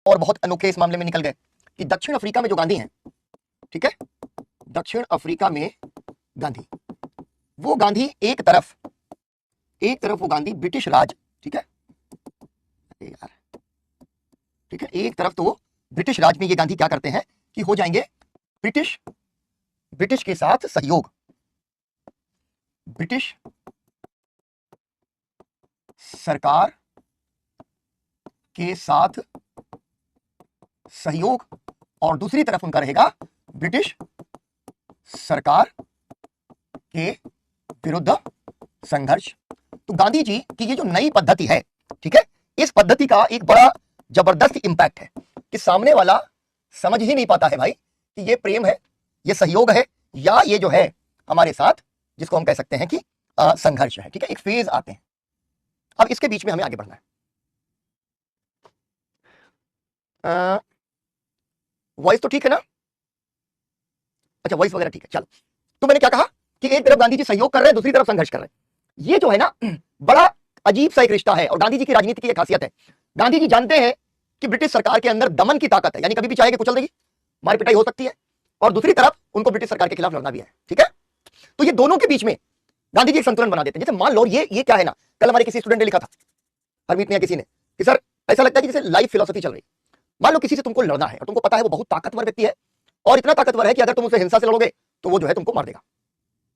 और बहुत अनोखे इस मामले में निकल गए कि दक्षिण अफ्रीका में जो गांधी हैं, ठीक है, दक्षिण अफ्रीका में गांधी, वो गांधी एक तरफ वो गांधी ब्रिटिश राज, ठीक है यार, ठीक है, एक तरफ तो वो ब्रिटिश राज में ये गांधी क्या करते हैं कि हो जाएंगे ब्रिटिश के साथ सहयोग, ब्रिटिश सरकार के साथ सहयोग, और दूसरी तरफ उनका रहेगा ब्रिटिश सरकार के विरुद्ध संघर्ष। तो गांधी जी की ये जो नई पद्धति है, ठीक है, इस पद्धति का एक बड़ा जबरदस्त इंपैक्ट है कि सामने वाला समझ ही नहीं पाता है भाई कि ये प्रेम है, ये सहयोग है, या ये जो है हमारे साथ जिसको हम कह सकते हैं कि संघर्ष है, ठीक है। एक फेज आते हैं। अब इसके बीच में हमें आगे बढ़ना है। वॉइस तो ठीक है ना? अच्छा, वॉइस वगैरह ठीक है, चलो। तो मैंने क्या कहा कि एक तरफ गांधी जी सहयोग कर रहे हैं, दूसरी तरफ संघर्ष कर रहे हैं। ये जो है ना, बड़ा अजीब सा एक रिश्ता है, और गांधी जी की राजनीति की एक खासियत है। गांधी जी जानते हैं कि ब्रिटिश सरकार के अंदर दमन की ताकत है, यानी कभी भी चाहे कुचल देगी, मार पिटाई हो सकती है, और दूसरी तरफ उनको ब्रिटिश सरकार के खिलाफ लड़ना भी है, ठीक है। तो ये दोनों के बीच में गांधी जी एक संतुलन बना देते हैं। जैसे मान लो ये क्या है ना, कल हमारे किसी स्टूडेंट ने लिखा था, हरमीत ने या किसी ने, कि सर ऐसा लगता है कि जैसे लाइफ फिलोसफी चल रही। मान लो किसी से तुमको लड़ना है और तुमको पता है वो बहुत ताकतवर व्यक्ति है, और इतना ताकतवर है कि अगर तुम उसे हिंसा से लड़ोगे तो वो जो है तुमको मार देगा।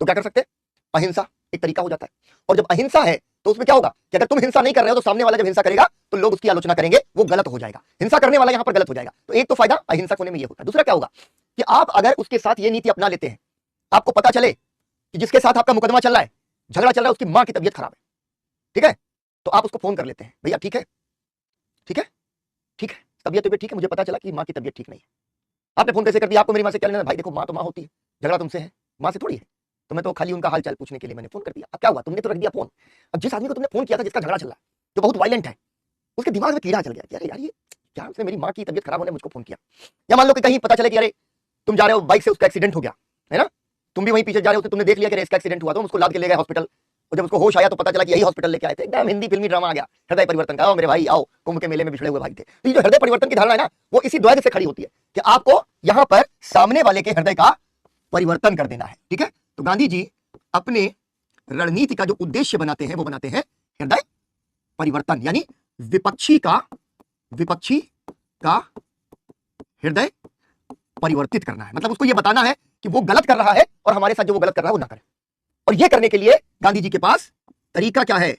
तो क्या कर सकते हैं? अहिंसा एक तरीका हो जाता है। और जब अहिंसा है तो उसमें क्या होगा कि अगर तुम हिंसा नहीं कर रहे हो तो सामने वाला जब हिंसा करेगा तो लोग उसकी आलोचना करेंगे, वो गलत हो जाएगा, हिंसा करने वाला यहां पर गलत हो जाएगा। तो एक तो फायदा अहिंसक होने में ये होता है। दूसरा क्या होगा कि आप अगर उसके साथ ये नीति अपना लेते हैं, आपको पता चले कि जिसके साथ आपका मुकदमा चल रहा है, झगड़ा चल रहा है, उसकी मां की तबीयत खराब है, ठीक है, तो आप उसको फोन कर लेते हैं, भैया ठीक है, ठीक है, ठीक है, तबीयत ठीक है, मुझे पता चला कि मां की तबीयत ठीक नहीं है। आपने फोन कैसे कर दिया? आपको मेरी मां से क्या लेना? भाई देखो, मां तो मां होती है, झगड़ा तुमसे है, मां से थोड़ी है। तो मैं तो खाली उनका हाल चाल पूछने के लिए मैंने फोन कर दिया। अब क्या हुआ? तुमने तो रख दिया फोन। अब जिस आदमी को तुमने फोन किया था, जिसका झगड़ा चल रहा है, जो बहुत वायलेंट है, उसके दिमाग में कीड़ा चल गया कि अरे यार, ये क्या, उसने मेरी मां की तबीयत खराब होने मुझको फोन किया। या मान लो कि कहीं पता चले कि अरे तुम जा रहे हो बाइक से, उसका एक्सीडेंट हो गया है ना, तुम भी वहीं पीछे जा रहे हो, तुमने देख लिया कि इसका एक्सीडेंट हुआ, तो उसको लाद के ले गए हॉस्पिटल, और जब उसको होश आया तो पता चला कि यही हॉस्पिटल लेके आए थे। एकदम हिंदी फिल्मी ड्रामा आ गया, हृदय परिवर्तन का। आओ मेरे भाई आओ, कुंभ के मेले में बिछड़े हुए भाई थे। तो ये जो हृदय परिवर्तन की धारणा है ना, वो इसी द्वैध से खड़ी होती है कि आपको यहां पर सामने वाले के हृदय का परिवर्तन कर देना है, ठीक है। तो गांधी जी अपने रणनीति का जो उद्देश्य बनाते हैं वो बनाते हैं हृदय परिवर्तन, यानी विपक्षी का हृदय परिवर्तित करना है। मतलब उसको ये बताना है कि वो गलत कर रहा है और हमारे साथ जो वो गलत कर रहा है वो ना करे। और ये करने के लिए गांधी जी के पास तरीका क्या है?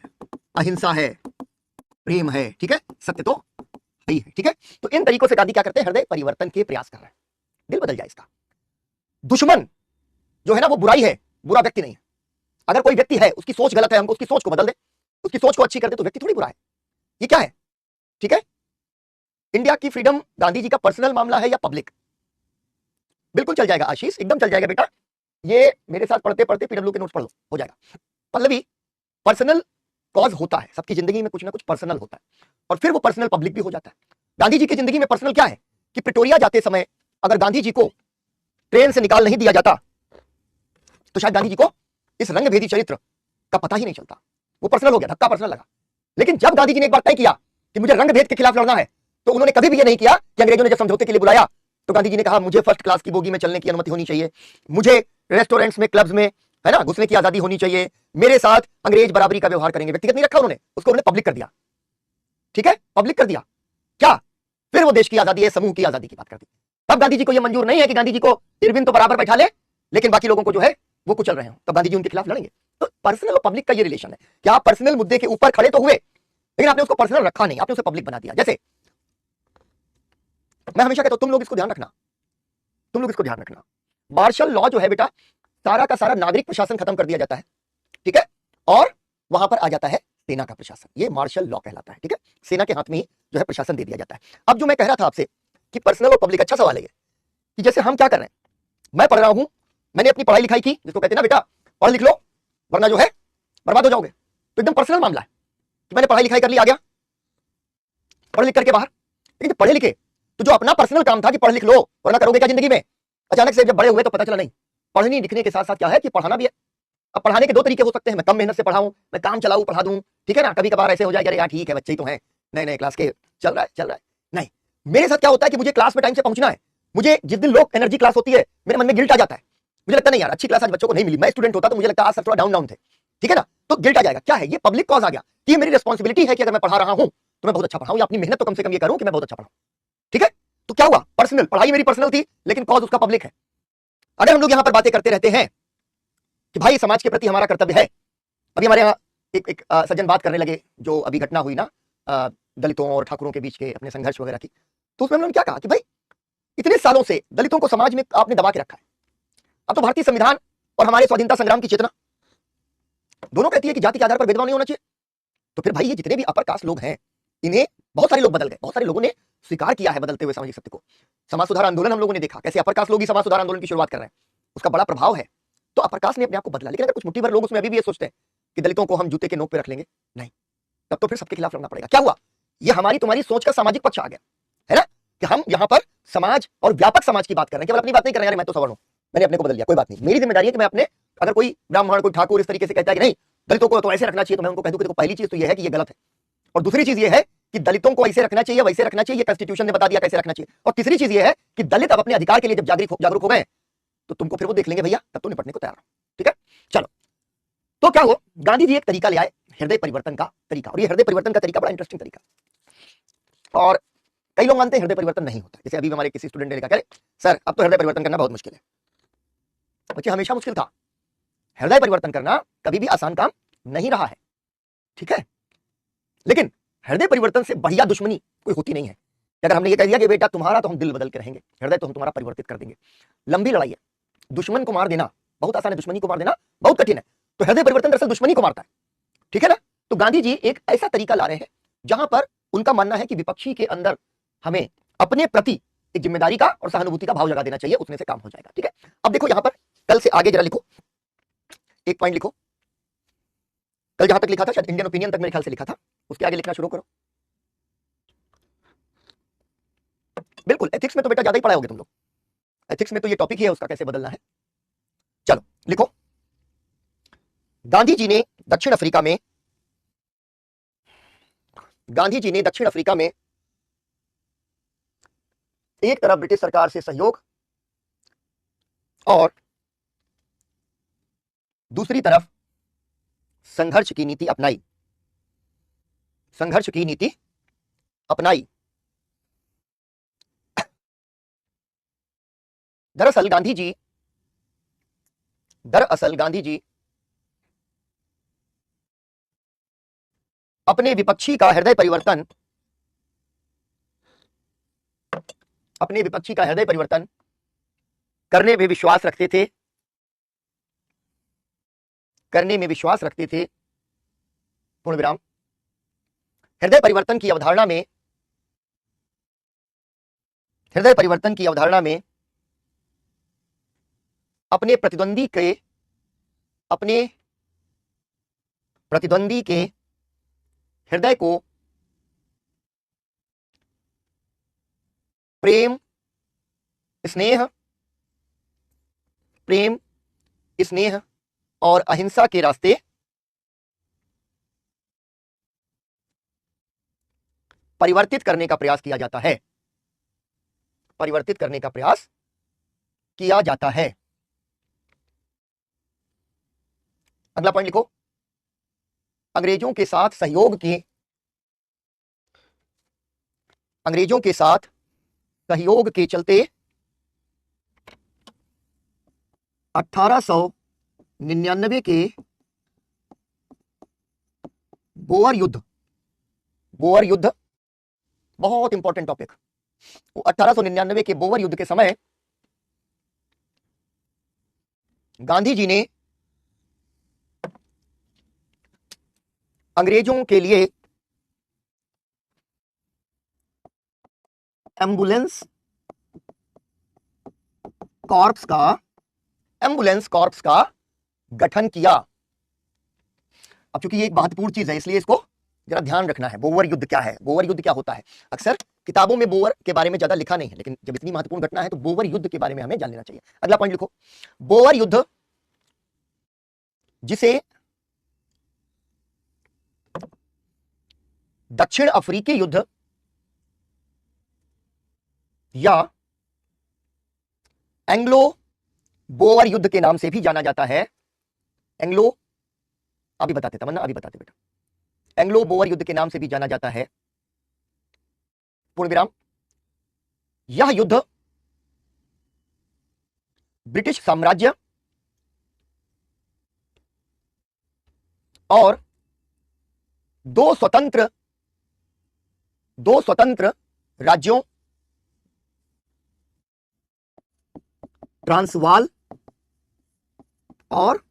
अहिंसा है, प्रेम है, ठीक है, सत्य तो है, ठीक है। तो इन तरीकों से गांधी क्या करते हैं? हृदय परिवर्तन के प्रयास कर रहे हैं, दिल बदल जाए इसका। दुश्मन जो है ना, वो बुराई है, बुरा व्यक्ति नहीं है। अगर कोई व्यक्ति है, उसकी सोच गलत है, हम उसकी सोच को बदल दे, उसकी सोच को अच्छी कर दे, तो व्यक्ति थोड़ी बुरा है। ये क्या है? ठीक है, इंडिया की फ्रीडम गांधी जी का पर्सनल मामला है या पब्लिक? बिल्कुल चल जाएगा आशीष, एकदम चल जाएगा बेटा। ये मेरे साथ पढ़ते पढ़ते पीडब्ल्यू के नोट्स पढ़ लो, हो जाएगा। पल्लवी, पर्सनल कॉज होता है, सबकी जिंदगी में कुछ ना कुछ पर्सनल होता है, और फिर वो पर्सनल पब्लिक भी हो जाता है। गांधी जी की जिंदगी में पर्सनल क्या है कि प्रिटोरिया जाते समय अगर गांधी जी को ट्रेन से निकाल नहीं दिया जाता तो शायद गांधी जी को इस रंगभेदी चरित्र का पता ही नहीं चलता। वो पर्सनल हो गया, धक्का पर्सनल लगा। लेकिन जब गांधी जी ने एक बार तय किया कि मुझे रंगभेद के खिलाफ लड़ना है, तो उन्होंने कभी भी ये नहीं किया कि अंग्रेजों ने जब समझौते के लिए बुलाया तो गांधी जी ने कहा मुझे फर्स्ट क्लास की बोगी में चलने की अनुमति होनी चाहिए, मुझे रेस्टोरेंट्स में, क्लब्स में, है ना, घुसने की आजादी होनी चाहिए, मेरे साथ अंग्रेज बराबरी का व्यवहार करेंगे। व्यक्तिगत नहीं रखा उन्होंने, उसको उन्होंने पब्लिक कर दिया, ठीक है, पब्लिक कर दिया। क्या? फिर वो देश की आजादी है, समूह की आजादी की बात कर दी। तब गांधी जी को यह मंजूर नहीं है कि गांधी जी को इरविन तो बराबर बैठा ले, लेकिन बाकी लोगों को जो है वो कुचल रहे हो, तब गांधी जी उनके खिलाफ लड़ेंगे। तो पर्सनल और पब्लिक का ये रिलेशन है कि आप पर्सनल मुद्दे के ऊपर खड़े तो हुए, लेकिन आपने उसको पर्सनल रखा नहीं, आपने उसे पब्लिक बना दिया। जैसे मैं हमेशा कहता हूं, तुम लोग इसको ध्यान रखना, तुम लोग इसको ध्यान रखना, मार्शल लॉ जो है बेटा, सारा का सारा नागरिक प्रशासन खत्म कर दिया जाता है, ठीक है, और वहां पर आ जाता है सेना का प्रशासन। ये मार्शल लॉ कहलाता है, ठीक है। सेना के हाथ में ही जो है प्रशासन दे दिया जाता है। अब जो मैं कह रहा था आपसे कि पर्सनल और पब्लिक, अच्छा सवाल है कि जैसे हम क्या कर रहे हैं, मैं पढ़ रहा हूं, मैंने अपनी पढ़ाई लिखाई की, जिसको कहते हैं ना बेटा पढ़ लिख लो वरना जो है बर्बाद हो जाओगे, तो एकदम पर्सनल मामला है कि मैंने पढ़ाई लिखाई कर ली, आ गया पढ़ लिख करके बाहर। लेकिन जब पढ़े लिखे तो जो अपना पर्सनल काम था कि पढ़ लिख लो वरना करोगे क्या जिंदगी में, अचानक से जब बड़े हुए तो पता चला नहीं, पढ़ने लिखने के साथ साथ क्या है कि पढ़ाना भी है। अब पढ़ाने के दो तरीके हो सकते हैं, मैं कम मेहनत से पढ़ाऊं, मैं काम चलाऊं पढ़ा दूं, ठीक है ना। कभी कभार ऐसे हो जाए यार ठीक है बच्चे ही तो हैं, नए नए क्लास के, चल रहा है नहीं, मेरे साथ क्या होता है कि मुझे क्लास में टाइम से पहुंचना है, मुझे जिस दिन लोग एनर्जी क्लास होती है मेरे मन में गिल्ट आ जाता है, मुझे लगता नहीं यार अच्छी क्लास आज बच्चों को नहीं मिली, मैं स्टूडेंट होता तो मुझे लगता आज सर थोड़ा डाउन डाउन थे, ठीक है ना, तो गिल्ट आ जाएगा। क्या है ये? पब्लिक कॉज आ गया कि ये मेरी रिस्पॉन्सिबिलिटी है कि अगर मैं पढ़ा रहा हूं तो मैं बहुत अच्छा पढ़ाऊं, या अपनी मेहनत तो कम से कम ये करूं कि मैं बहुत अच्छा पढ़ाऊं, ठीक है। तो क्या हुआ, पर्सनल पढ़ाई मेरी पर्सनल थी लेकिन कॉज उसका पब्लिक है। अगर हम लोग यहां पर बातें करते रहते हैं कि भाई समाज के प्रति हमारा कर्तव्य है, अभी हमारे यहाँ एक सज्जन बात करने लगे जो अभी घटना हुई ना दलितों और ठाकुरों के बीच के अपने संघर्ष वगैरह की, तो उसमें हम लोगों ने क्या कहा कि भाई इतने सालों से दलितों को समाज में आपने दबा के रखा है, अब तो भारतीय संविधान और हमारे स्वाधीनता संग्राम की चेतना दोनों कहती है कि जाति के आधार पर भेदभाव नहीं होना चाहिए, तो फिर भाई ये जितने भी अपर कास्ट लोग हैं इन्हें बहुत सारे लोग बदल गए, बहुत सारे लोगों ने स्वीकार किया है बदलते हुए सामाजिक सत्य को। समाज सुधार आंदोलन हम लोगों ने देखा कैसे अपर कास्ट लोग ही समाज सुधार आंदोलन की शुरुआत कर रहे हैं, उसका बड़ा प्रभाव है। तो अपर कास्ट ने अपने आप को बदला, लेकिन अगर कुछ मुट्ठी भर लोग उसमें अभी भी ये सोचते हैं कि दलितों को हम जूते के नोक पे रख लेंगे, नहीं, तब तो फिर सबके खिलाफ लड़ना पड़ेगा। क्या हुआ, ये हमारी तुम्हारी सोच का सामाजिक पक्ष आ गया है ना, कि हम यहाँ पर समाज और व्यापक समाज की बात कर रहे हैं, केवल अपनी बात नहीं कर रहे हैं यार मैं तो सवर्ण हूं, मैंने अपने को बदल लिया, कोई बात नहीं, मेरी जिम्मेदारी है कि मैं अपने, अगर कोई ब्राह्मण कोई ठाकुर इस तरीके से कहता है कि नहीं दलितों को तो ऐसे रखना चाहिए, तो मैं उनको कह दूं कि देखो पहली चीज तो ये है कि ये गलत है, और दूसरी चीज ये है कि दलितों को ऐसे रखना चाहिए वैसे रखना चाहिए, कॉन्स्टिट्यूशन ने बता दिया कैसे रखना चाहिए, और तीसरी चीज ये है कि दलित अब अपने अधिकार के लिए जब जागरूक हो गए तो तुमको फिर वो देख लेंगे भैया, तब तो निपटने को तैयार हो, ठीक है। चलो, तो क्या हो, गांधी जी एक तरीका ले आए हृदय परिवर्तन का तरीका, और ये हृदय परिवर्तन का तरीका बड़ा इंटरेस्टिंग तरीका, और कई लोग मानते हैं हृदय परिवर्तन नहीं होता, जैसे अभी हमारे किसी स्टूडेंट ने लिखा सर अब तो हृदय परिवर्तन करना बहुत मुश्किल है। बच्चे हमेशा मुश्किल था, हृदय परिवर्तन करना कभी भी आसान काम नहीं रहा है, ठीक है, लेकिन हृदय परिवर्तन से बढ़िया दुश्मनी कोई होती नहीं है। अगर हमने ये कह दिया कि बेटा तुम्हारा तो हम दिल बदल के रहेंगे, हृदय तो हम तुम्हारा परिवर्तित कर देंगे, लंबी लड़ाई है, दुश्मन को मार देना बहुत आसान है, दुश्मनी को मार देना बहुत कठिन है, तो हृदय परिवर्तन दरअसल दुश्मनी को मारता है, ठीक है ना। तो गांधी जी एक ऐसा तरीका ला रहे हैं जहां पर उनका मानना है कि विपक्षी के अंदर हमें अपने प्रति एक जिम्मेदारी का और सहानुभूति का भाव जगा देना चाहिए, उतने से काम हो जाएगा, ठीक है। अब देखो यहां पर कल से आगे जरा लिखो, एक पॉइंट लिखो, कल जहां तक लिखा था शायद इंडियन ओपिनियन तक मेरे ख्याल से लिखा था, उसके आगे लिखना शुरू करो। बिल्कुल, एथिक्स में तो बेटा ज्यादा ही पढ़ाए होगे तुम लोग, एथिक्स में तो ये टॉपिक ही है उसका कैसे बदलना है। चलो लिखो, गांधी जी ने दक्षिण अफ्रीका में एक तरफ ब्रिटिश सरकार से सहयोग और दूसरी तरफ संघर्ष की नीति अपनाई। दरअसल गांधी जी अपने विपक्षी का हृदय परिवर्तन करने में विश्वास रखते थे, पूर्ण विराम। हृदय परिवर्तन की अवधारणा में अपने प्रतिद्वंदी के हृदय को प्रेम स्नेह और अहिंसा के रास्ते परिवर्तित करने का प्रयास किया जाता है। अगला पॉइंट लिखो, अंग्रेजों के साथ सहयोग के चलते 1899 के बोअर युद्ध बहुत इंपॉर्टेंट टॉपिक, 1899 के बोअर युद्ध के समय गांधी जी ने अंग्रेजों के लिए एम्बुलेंस कॉर्प्स का गठन किया। अब चूंकि ये एक महत्वपूर्ण चीज है इसलिए इसको जरा ध्यान रखना है। बोअर युद्ध क्या है, बोअर युद्ध क्या होता है, अक्सर किताबों में बोअर के बारे में ज्यादा लिखा नहीं है, लेकिन जब इतनी महत्वपूर्ण घटना है तो बोअर युद्ध के बारे में हमें जान लेना चाहिए। अगला पॉइंट लिखो, बोअर युद्ध जिसे दक्षिण अफ्रीकी युद्ध या एंग्लो बोअर युद्ध के नाम से भी जाना जाता है। एंग्लो, अभी बताते तमन्ना, अभी बताते बेटा। एंग्लो बोअर युद्ध के नाम से भी जाना जाता है, पूर्ण विराम। यह युद्ध ब्रिटिश साम्राज्य और दो स्वतंत्र राज्यों ट्रांसवाल और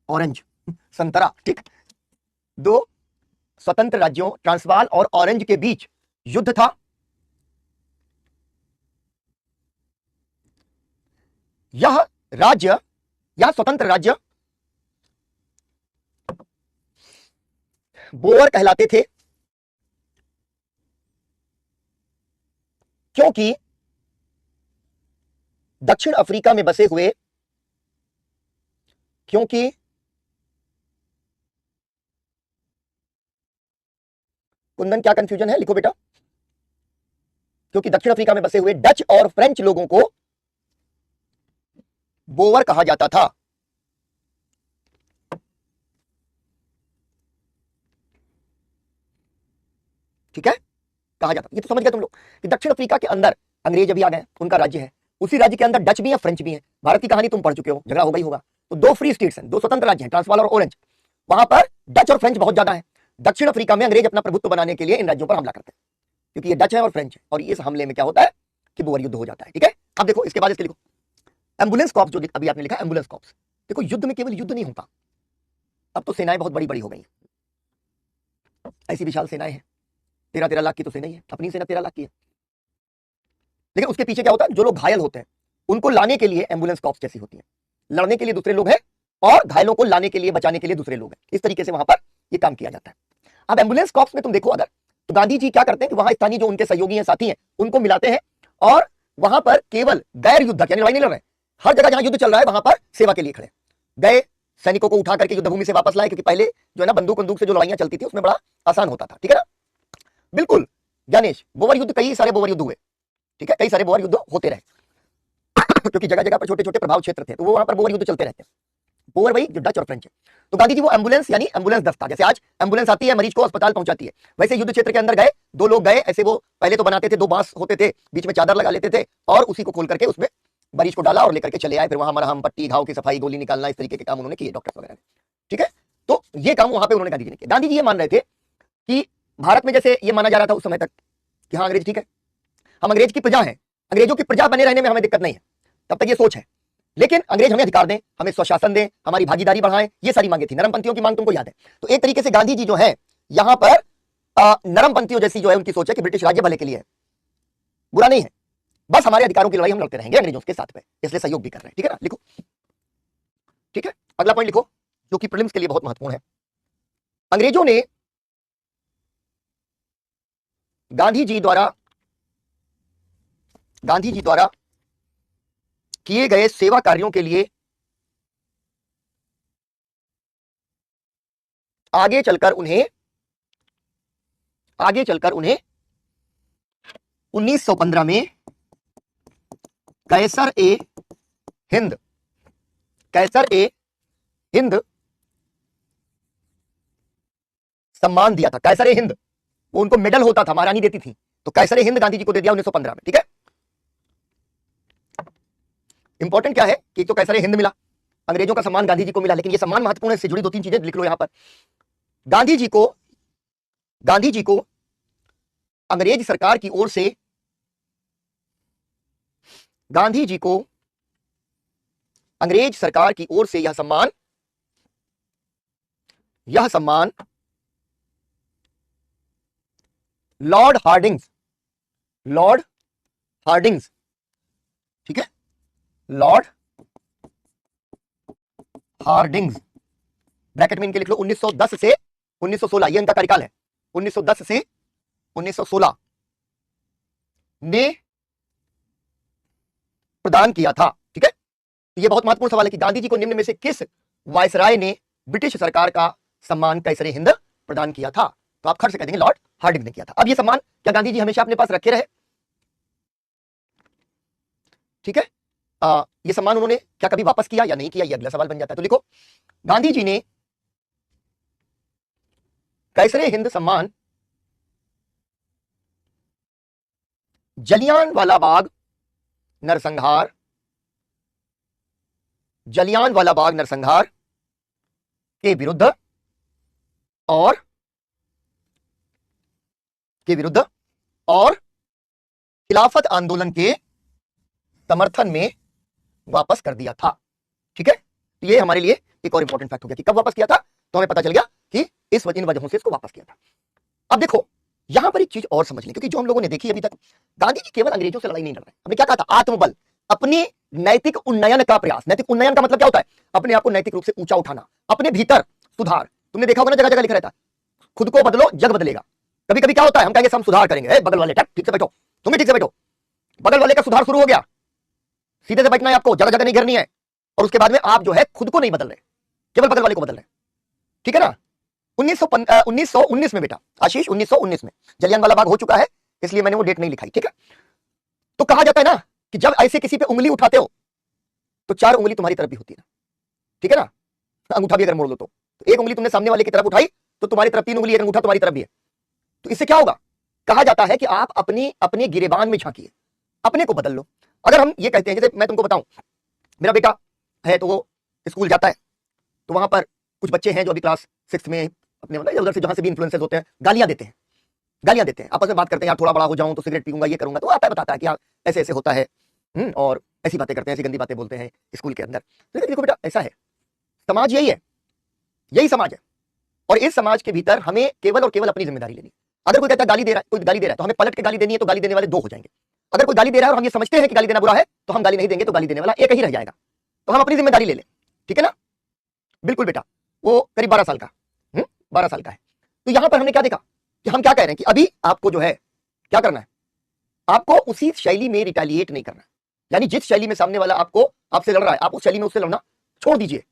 ऑरेंज, संतरा, ठीक, दो स्वतंत्र राज्यों ट्रांसवाल और ऑरेंज के बीच युद्ध था। यह स्वतंत्र राज्य बोअर कहलाते थे, क्योंकि दक्षिण अफ्रीका में बसे हुए, क्योंकि कुंदन क्या कंफ्यूजन है, लिखो बेटा। क्योंकि दक्षिण अफ्रीका में बसे हुए डच और फ्रेंच लोगों को बोअर कहा जाता था। ठीक है, कहा जाता, ये तो समझ गए तुम लोग कि दक्षिण अफ्रीका के अंदर अंग्रेज अभी आ गए, उनका राज्य है, उसी राज्य के अंदर डच भी है, फ्रेंच भी है। भारत की कहानी तुम पढ़ चुके हो, झगड़ा होगा ही होगा। तो दो फ्री स्टेट्स हैं, दो स्वतंत्र राज्य हैं, ट्रांसवाल और ऑरेंज। वहां पर डच और फ्रेंच बहुत ज्यादा है। दक्षिण अफ्रीका में अंग्रेज अपना प्रभुत्व बनाने के लिए इन राज्यों पर हमला करते हैं, क्योंकि ये डच है और फ्रेंच है, और इस हमले में क्या होता है कि बोअर युद्ध हो जाता है। ठीक है, अब देखो इसके बाद इसके लिखो एम्बुलेंस कॉर्प्स, जो अभी आपने लिखा एम्बुलेंस कॉर्प्स। देखो युद्ध में केवल युद्ध नहीं होता, अब तो सेनाएं बहुत बड़ी बड़ी हो गई, ऐसी विशाल सेनाएं हैं, 13-13 लाख की तो सेना ही है, अपनी सेना 13 लाख की है। लेकिन उसके पीछे क्या होता है, जो लोग घायल होते हैं उनको लाने के लिए एम्बुलेंस कॉर्प्स जैसी होती है, लड़ने के लिए दूसरे लोग हैं और घायलों को लाने के लिए, बचाने के लिए दूसरे लोग हैं। इस तरीके से वहां पर ये काम किया जाता है। अब एम्बुलेंस कॉर्प्स में तुम देखो अगर, तो गांधी जी क्या करते हैं कि वहां स्थानीय जो उनके सहयोगी हैं, साथी हैं, उनको मिलाते हैं और वहां पर केवल गैर युद्धक, यानी लड़ाई नहीं लड़ रहे, हर जगह जहां युद्ध चल रहा है वहां पर सेवा के लिए खड़े गए, सैनिकों को उठा करके युद्धभूमि से वापस लाए, क्योंकि पहले जो है ना बंदूक से जो लड़ाइयां चलती थी उसमें बड़ा आसान होता था। ठीक है ना, बिल्कुल ज्ञानेश, बोअर युद्ध, कई सारे बोअर युद्ध हुए। ठीक है, कई सारे बोअर युद्ध होते रहे क्योंकि जगह जगह पर छोटे छोटे प्रभाव क्षेत्र थे, तो वो वहां पर बोअर युद्ध चलते रहते हैं। बोअर वही जो डच और फ्रेंच है। तो गांधी जी वो एम्बुलेंस, यानी एम्बुलेंस दस्ता, जैसे आज एम्बुलेंस आती है मरीज को अस्पताल पहुंचाती है, वैसे युद्ध क्षेत्र के अंदर गए, दो लोग गए, ऐसे वो पहले तो बनाते थे, दो बांस होते थे, बीच में चादर लगा लेते थे और उसी को खोल करके उसमें मरीज को डाला और लेकर के चले आए। फिर वहां मरहम पट्टी, घाव की सफाई, गोली निकालना, इस तरीके के काम उन्होंने किए, डॉक्टर वगैरह ने। ठीक है, तो ये काम वहां पे उन्होंने गांधी जी ने किया। गांधी जी ये मान रहे थे कि भारत में जैसे ये माना जा रहा था उस समय तक कि हाँ अंग्रेज ठीक है, हम अंग्रेज की प्रजा हैं, अंग्रेजों की प्रजा बने रहने में हमें दिक्कत नहीं है, तब तक ये सोच है, लेकिन अंग्रेज हमें अधिकार दें, हमें स्वशासन दें, हमारी भागीदारी बढ़ाएं, ये सारी मांगे थी। नरमपंथियों की मांग तुमको याद है। तो एक तरीके से गांधी जी जो है यहां पर नरमपंथियों जैसी जो है उनकी सोच है कि ब्रिटिश राज्य भले के लिए है, बुरा नहीं है, बस हमारे अधिकारों की लड़ाई हम लड़ते रहेंगे अंग्रेजों के साथ में, इसलिए सहयोग भी कर रहे हैं। ठीक है ना, लिखो। ठीक है, अगला पॉइंट लिखो जो कि प्रीलिम्स के लिए बहुत महत्वपूर्ण है। अंग्रेजों ने गांधी जी द्वारा किए गए सेवा कार्यों के लिए आगे चलकर उन्हें 1915 में कैसर ए हिंद सम्मान दिया था। कैसर ए हिंद, वो उनको मेडल होता था, महारानी देती थी, तो कैसर ए हिंद गांधी जी को दे दिया 1915 में। ठीक है, इंपॉर्टेंट क्या है कि तो कैसर ए हिंद मिला, अंग्रेजों का सम्मान गांधी जी को मिला, लेकिन ये सम्मान महत्वपूर्ण है, इससे जुड़ी 2-3 चीजें लिख लो यहां पर। गांधी जी को अंग्रेज सरकार की ओर से, गांधी जी को अंग्रेज सरकार की ओर से यह सम्मान लॉर्ड हार्डिंग्स, ठीक है, लॉर्ड हार्डिंग्स, ब्रैकेट में इनके लिख लो 1910 से 1916, ये इनका कार्यकाल है, 1910 से 1916 ने प्रदान किया था। ठीक है, ये बहुत महत्वपूर्ण सवाल है कि गांधी जी को निम्न में से किस वायसराय ने ब्रिटिश सरकार का सम्मान कैसर ए हिंद प्रदान किया था। तो आप खर्च से कह देंगे लॉर्ड हार्डिंग ने किया था। अब ये सम्मान क्या गांधी जी हमेशा अपने पास रखे रहे? ठीक है, ये सम्मान उन्होंने क्या कभी वापस किया या नहीं किया, ये अगला सवाल बन जाता है। तो लिखो, गांधी जी ने कैसरे हिंद सम्मान जलियांवाला बाग नरसंहार के विरुद्ध और खिलाफत आंदोलन के समर्थन में वापस कर दिया था। ठीक है, ये हमारे लिए एक और इंपॉर्टेंट फैक्ट हो गया कि कब वापस किया था, तो हमें पता चल गया कि इन वजहों से इसको वापस किया था। अब देखो यहां पर एक चीज और समझ लें, क्योंकि जो हम लोगों ने देखी अभी तक, गांधी जी केवल अंग्रेजों से लड़ाई नहीं लड़ रहे। हमने क्या कहा था? आत्मबल, अपनी नैतिक उन्नयन का प्रयास। नैतिक उन्नयन का मतलब क्या होता है? अपने आप को नैतिक रूप से ऊंचा उठाना, अपने भीतर सुधार। तुमने देखा होगा ना, जगह जगह लिखा रहता है, खुद को बदलो जग बदलेगा। कभी कभी क्या होता है, हम कहेंगे हम सुधार करेंगे, बगल वाले ठीक से बैठो, तुम भी ठीक से बैठो, बगल वाले का सुधार शुरू हो गया, सीधे से बैठना है आपको, जगह जगह नहीं घेरनी है। और उसके बाद में आप जो है खुद को नहीं बदल रहे, केवल बगल वाले को बदल रहे। ठीक है ना? 1919 में बेटा आशीष, 1919 में जलियांवाला बाग हो चुका है, इसलिए मैंने वो डेट नहीं लिखाई। ठीक है, तो कहा जाता है ना कि जब ऐसे किसी पे उंगली उठाते हो तो 4 उंगली तुम्हारी तरफ भी होती है ना। ठीक है ना? अंगूठा भी अगर मोड़ लो तो एक उंगली तुमने सामने वाले की तरफ उठाई तो तुम्हारी तरफ 3 उंगली, एक अंगूठा तुम्हारी तरफ भी है। तो इससे क्या होगा? कहा जाता है कि आप अपने गिरेबान में झांकिए, अपने को बदल लो। अगर हम ये कहते हैं, जैसे मैं तुमको बताऊं, मेरा बेटा है तो वो स्कूल जाता है, तो वहां पर कुछ बच्चे हैं जो अभी क्लास 6 में, अपने मतलब उधर से जहां से भी इन्फ्लुएंसर्स होते हैं, गालियां देते हैं, आपस में बात करते हैं, यार थोड़ा बड़ा हो जाऊं तो सिगरेट पीऊंगा, ये करूंगा। तो आता है बताता है कि यार ऐसे ऐसे होता है, और ऐसी बातें करते हैं, ऐसी गंदी बातें बोलते हैं स्कूल के अंदर। तो देखो बेटा, ऐसा है, समाज यही समाज है, और इस समाज के भीतर हमें केवल और केवल अपनी जिम्मेदारी लेनी। अगर कोई कहता है गाली दे रहा है, कोई गाली दे रहा है, तो हमें पलट के गाली देनी है, तो गाली देने वाले 2 हो जाएंगे। अगर कोई गाली दे रहा है और हम ये समझते हैं कि गाली देना बुरा है, तो हम गाली नहीं देंगे, तो गाली देने वाला एक ही रह जाएगा। तो हम अपनी जिम्मेदारी ले लें। ठीक है ना? बिल्कुल बेटा, वो करीब 12 साल का 12 साल का है। तो यहां पर हमने क्या देखा कि हम क्या कह रहे हैं कि अभी आपको जो है क्या करना है, आपको उसी शैली में रिटेलिएट नहीं करना है। यानी जिस शैली में सामने वाला आपसे लड़ रहा है, आप उस शैली में उससे लड़ना छोड़ दीजिए।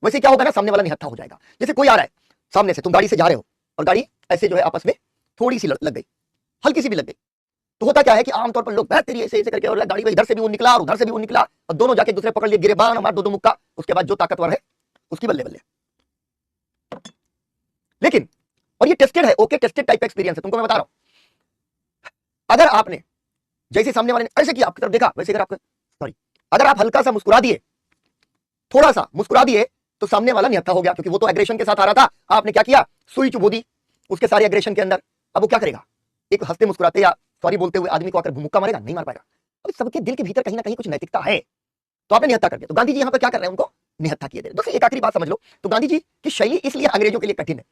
वैसे क्या होगा ना, सामने वाला निहत्था हो जाएगा। जैसे कोई आ रहा है सामने से, तुम गाड़ी से जा रहे हो और गाड़ी ऐसे जो है आपस में थोड़ी सी लग गई, हल्की सी भी लग गई, तो होता क्या है कि आमतौर पर लोग तेरी ऐसे ऐसे करके, और गाड़ी में इधर से भी वो निकला और उधर से भी वो निकला, और दोनों जाके दूसरे पकड़ लिए, गिरेबान हमारा 2-2 मुक्का। उसके बाद जो ताकतवर है उसकी बल्ले बल्ले। लेकिन और ये टेस्टेड है, ओके, टेस्टेड टाइप एक्सपीरियंस है, तुमको मैं बता रहा हूं। अगर आपने जैसे सामने वाले ने ऐसे किया, आपकी तरफ देखा, वैसे अगर आप हल्का सा मुस्कुरा दिए, थोड़ा सा मुस्कुरा दिए, तो सामने वाला निहत्था हो गया, क्योंकि वो तो एग्रेशन के साथ आ रहा था। आपने क्या किया? सुई चुभो दी उसके सारे एग्रेशन के अंदर। अब वो क्या करेगा? एक हंसते मुस्कुराते या सॉरी बोलते हुए आदमी को आकर मुक्का मारेगा? नहीं मार पाएगा। अब सबके दिल के भीतर कहीं ना कहीं कुछ नैतिकता है, तो आपने निहत्था कर दिया। तो गांधी जी यहाँ पर क्या कर रहे हैं? उनको निहत्था किए दे रहे। दोस्तों एक आखिरी बात समझ लो, तो गांधी जी की शैली इसलिए अंग्रेजों के लिए कठिन है,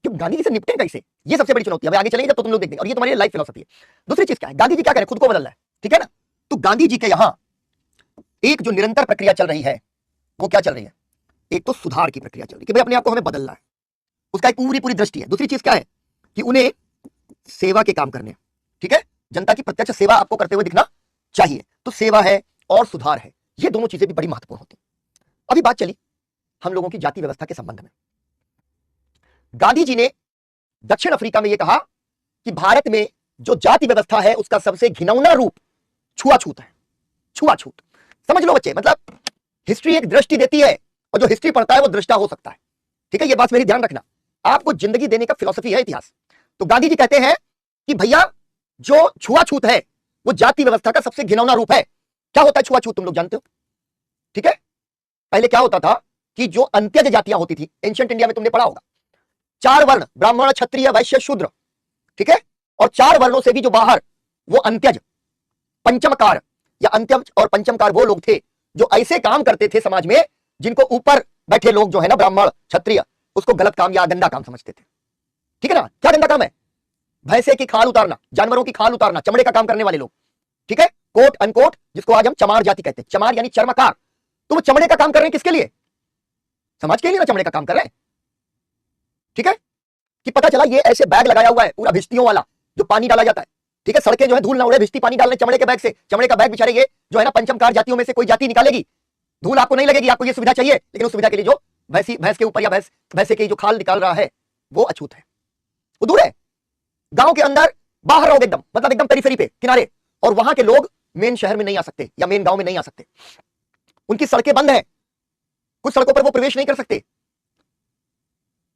क्योंकि गांधी जी से निपटे कैसे, ये सबसे बड़ी चुनौती है। अब आगे चलेंगे जब तो तुम लोग देखेंगे, और ये तुम्हारी लाइफ फिलॉसफी है। दूसरी चीज क्या है? गांधी जी क्या करें? खुद को बदलना है। ठीक है ना? तो गांधी जी के यहां एक जो निरंतर प्रक्रिया चल रही है, वो क्या चल रही है? एक तो सुधार की प्रक्रिया चल रही है कि भाई अपने आप को हमें बदलना है, उसका एक पूरी दृष्टि है। दूसरी चीज क्या है कि उन्हें सेवा के काम करने, ठीक है, जनता की प्रत्यक्ष सेवा आपको करते हुए दिखना चाहिए। तो सेवा है और सुधार है, ये दोनों चीजें भी बड़ी महत्वपूर्ण होती हैं। अभी बात चली हम लोगों की जाति व्यवस्था के संबंध में। गांधी जी ने दक्षिण अफ्रीका में यह कहा कि भारत में जो जाति व्यवस्था है उसका सबसे घिनौना रूप छुआछूत है। छुआछूत समझ लो बच्चे, मतलब हिस्ट्री एक दृष्टि देती है, और जो हिस्ट्री पढ़ता है वो दृष्टा हो सकता है। ठीक है, ये बात मेरी ध्यान रखना, आपको जिंदगी देने का फिलॉसफी है इतिहास। तो गांधी जी कहते हैं कि भैया जो छुआछूत है वो जाति व्यवस्था का सबसे घिनौना रूप है। क्या होता है छुआछूत? तुम लोग जानते हो। ठीक है, पहले क्या होता था कि जो अंत्यज जातियां होती थी एंशिएंट इंडिया में, तुमने पढ़ा होगा, 4 वर्ण, ब्राह्मण, क्षत्रिय, वैश्य, शूद्र। ठीक है, और 4 वर्णों से भी जो बाहर, वो अंत्यज, पंचमकार या अंत्यज और पंचमकार वो लोग थे जो ऐसे काम करते थे समाज में जिनको ऊपर बैठे लोग जो है ना, ब्राह्मण क्षत्रिय, उसको गलत काम या गंदा काम समझते थे। ठीक है ना? क्या गंदा काम है? भैंसे की खाल उतारना, जानवरों की खाल उतारना, चमड़े का काम करने वाले लोग। ठीक है, कोट अनकोट, जिसको आज हम चमार जाति कहते हैं। चमार यानी चर्मकार। तो वो चमड़े का काम कर रहे हैं किसके लिए? समाज के लिए ना, चमड़े का काम कर रहे हैं। ठीक है, कि पता चला ये ऐसे बैग लगाया हुआ है पूरा भिश्तियों वाला, जो पानी डाला जाता है। ठीक है, सड़कें जो है धूल ना उड़े, भिश्ती पानी डालने चमड़े के बैग से। चमड़े का बैग बेचारे ये जो है ना, पंचमकार जातियों में से कोई जाति निकालेगी, धूल आपको नहीं लगेगी, आपको ये सुविधा चाहिए, लेकिन उस सुविधा के लिए जो भैंस के ऊपर या भैंसे की जो खाल निकाल रहा है वो अछूत है, वो दूर है। गांव के अंदर बाहर रहोगे एकदम, मतलब एकदम पेरीफेरी पे, किनारे, और वहां के लोग मेन शहर में नहीं आ सकते या मेन गांव में नहीं आ सकते। उनकी सड़कें बंद है, कुछ सड़कों पर वो प्रवेश नहीं कर सकते।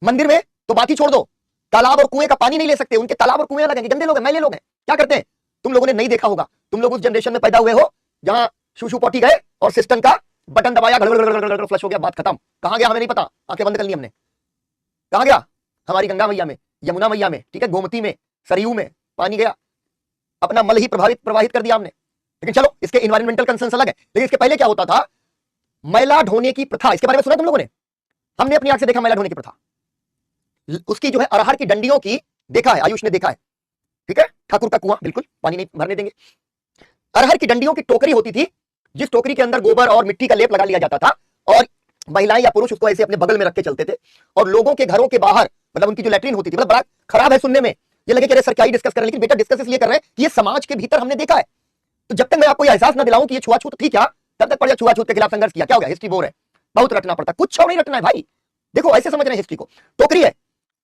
मंदिर में तो बात ही छोड़ दो, तालाब और कुएं का पानी नहीं ले सकते। उनके तालाब और कुएं अलग हैं, गंदे लोग हैं, मैले लोग हैं। क्या करते हैं? तुम लोगों ने नहीं देखा होगा, तुम लोग उस जनरेशन में पैदा हुए हो जहां शूशू पॉटी गए और सिस्टम का बटन दबाया, फ्लश हो गया, बात खत्म। कहां गया हमें नहीं पता, आंखें बंद कर ली हमने। कहां गया? हमारी गंगा मैया में, यमुना मैया में, ठीक है, गोमती में, सरयू में पानी गया, अपना मल ही प्रवाहित कर दिया हमने। लेकिन चलो, इसके इन्वायरमेंटल कंसर्न्स अलग है। लेकिन इसके पहले क्या होता था? मैला ढोने की प्रथा, इसके बारे में सुना तुम लोगों ने? हमने अपनी आंख से देखा मैला ढोने की प्रथा। उसकी जो है अरहर की डंडियों की देखा है, आयुष ने देखा है, ठीक है। ठाकुर का कुआं, बिल्कुल पानी नहीं भरने देंगे। अरहर की डंडियों की टोकरी होती थी, जिस टोकरी के अंदर गोबर और मिट्टी का लेप लगा लिया जाता था, और महिलाएं या पुरुष उसको ऐसे अपने बगल में रख के चलते थे। और लोगों के घरों के बाहर, मतलब उनकी जो लैट्रिन होती थी, मतलब बड़ा खराब है सुनने में, ये लगे कि सर क्या ही डिस्कस कर रहे हैं, लेकिन बेटा डिस्कस इसलिए कर रहे हैं कि ये समाज के भीतर हमने देखा है। तो जब तक मैं आपको एहसास ना दिलाऊं कि ये छुआछूत थी क्या, तब तक पढ़िया छुआछूत के खिलाफ संघर्ष किया। क्या हो गया? हिस्ट्री बोर है, बहुत रटना पड़ता, कुछ नहीं रटना है भाई। देखो ऐसे समझ रहे हैं हिस्ट्री को। टोकरी है,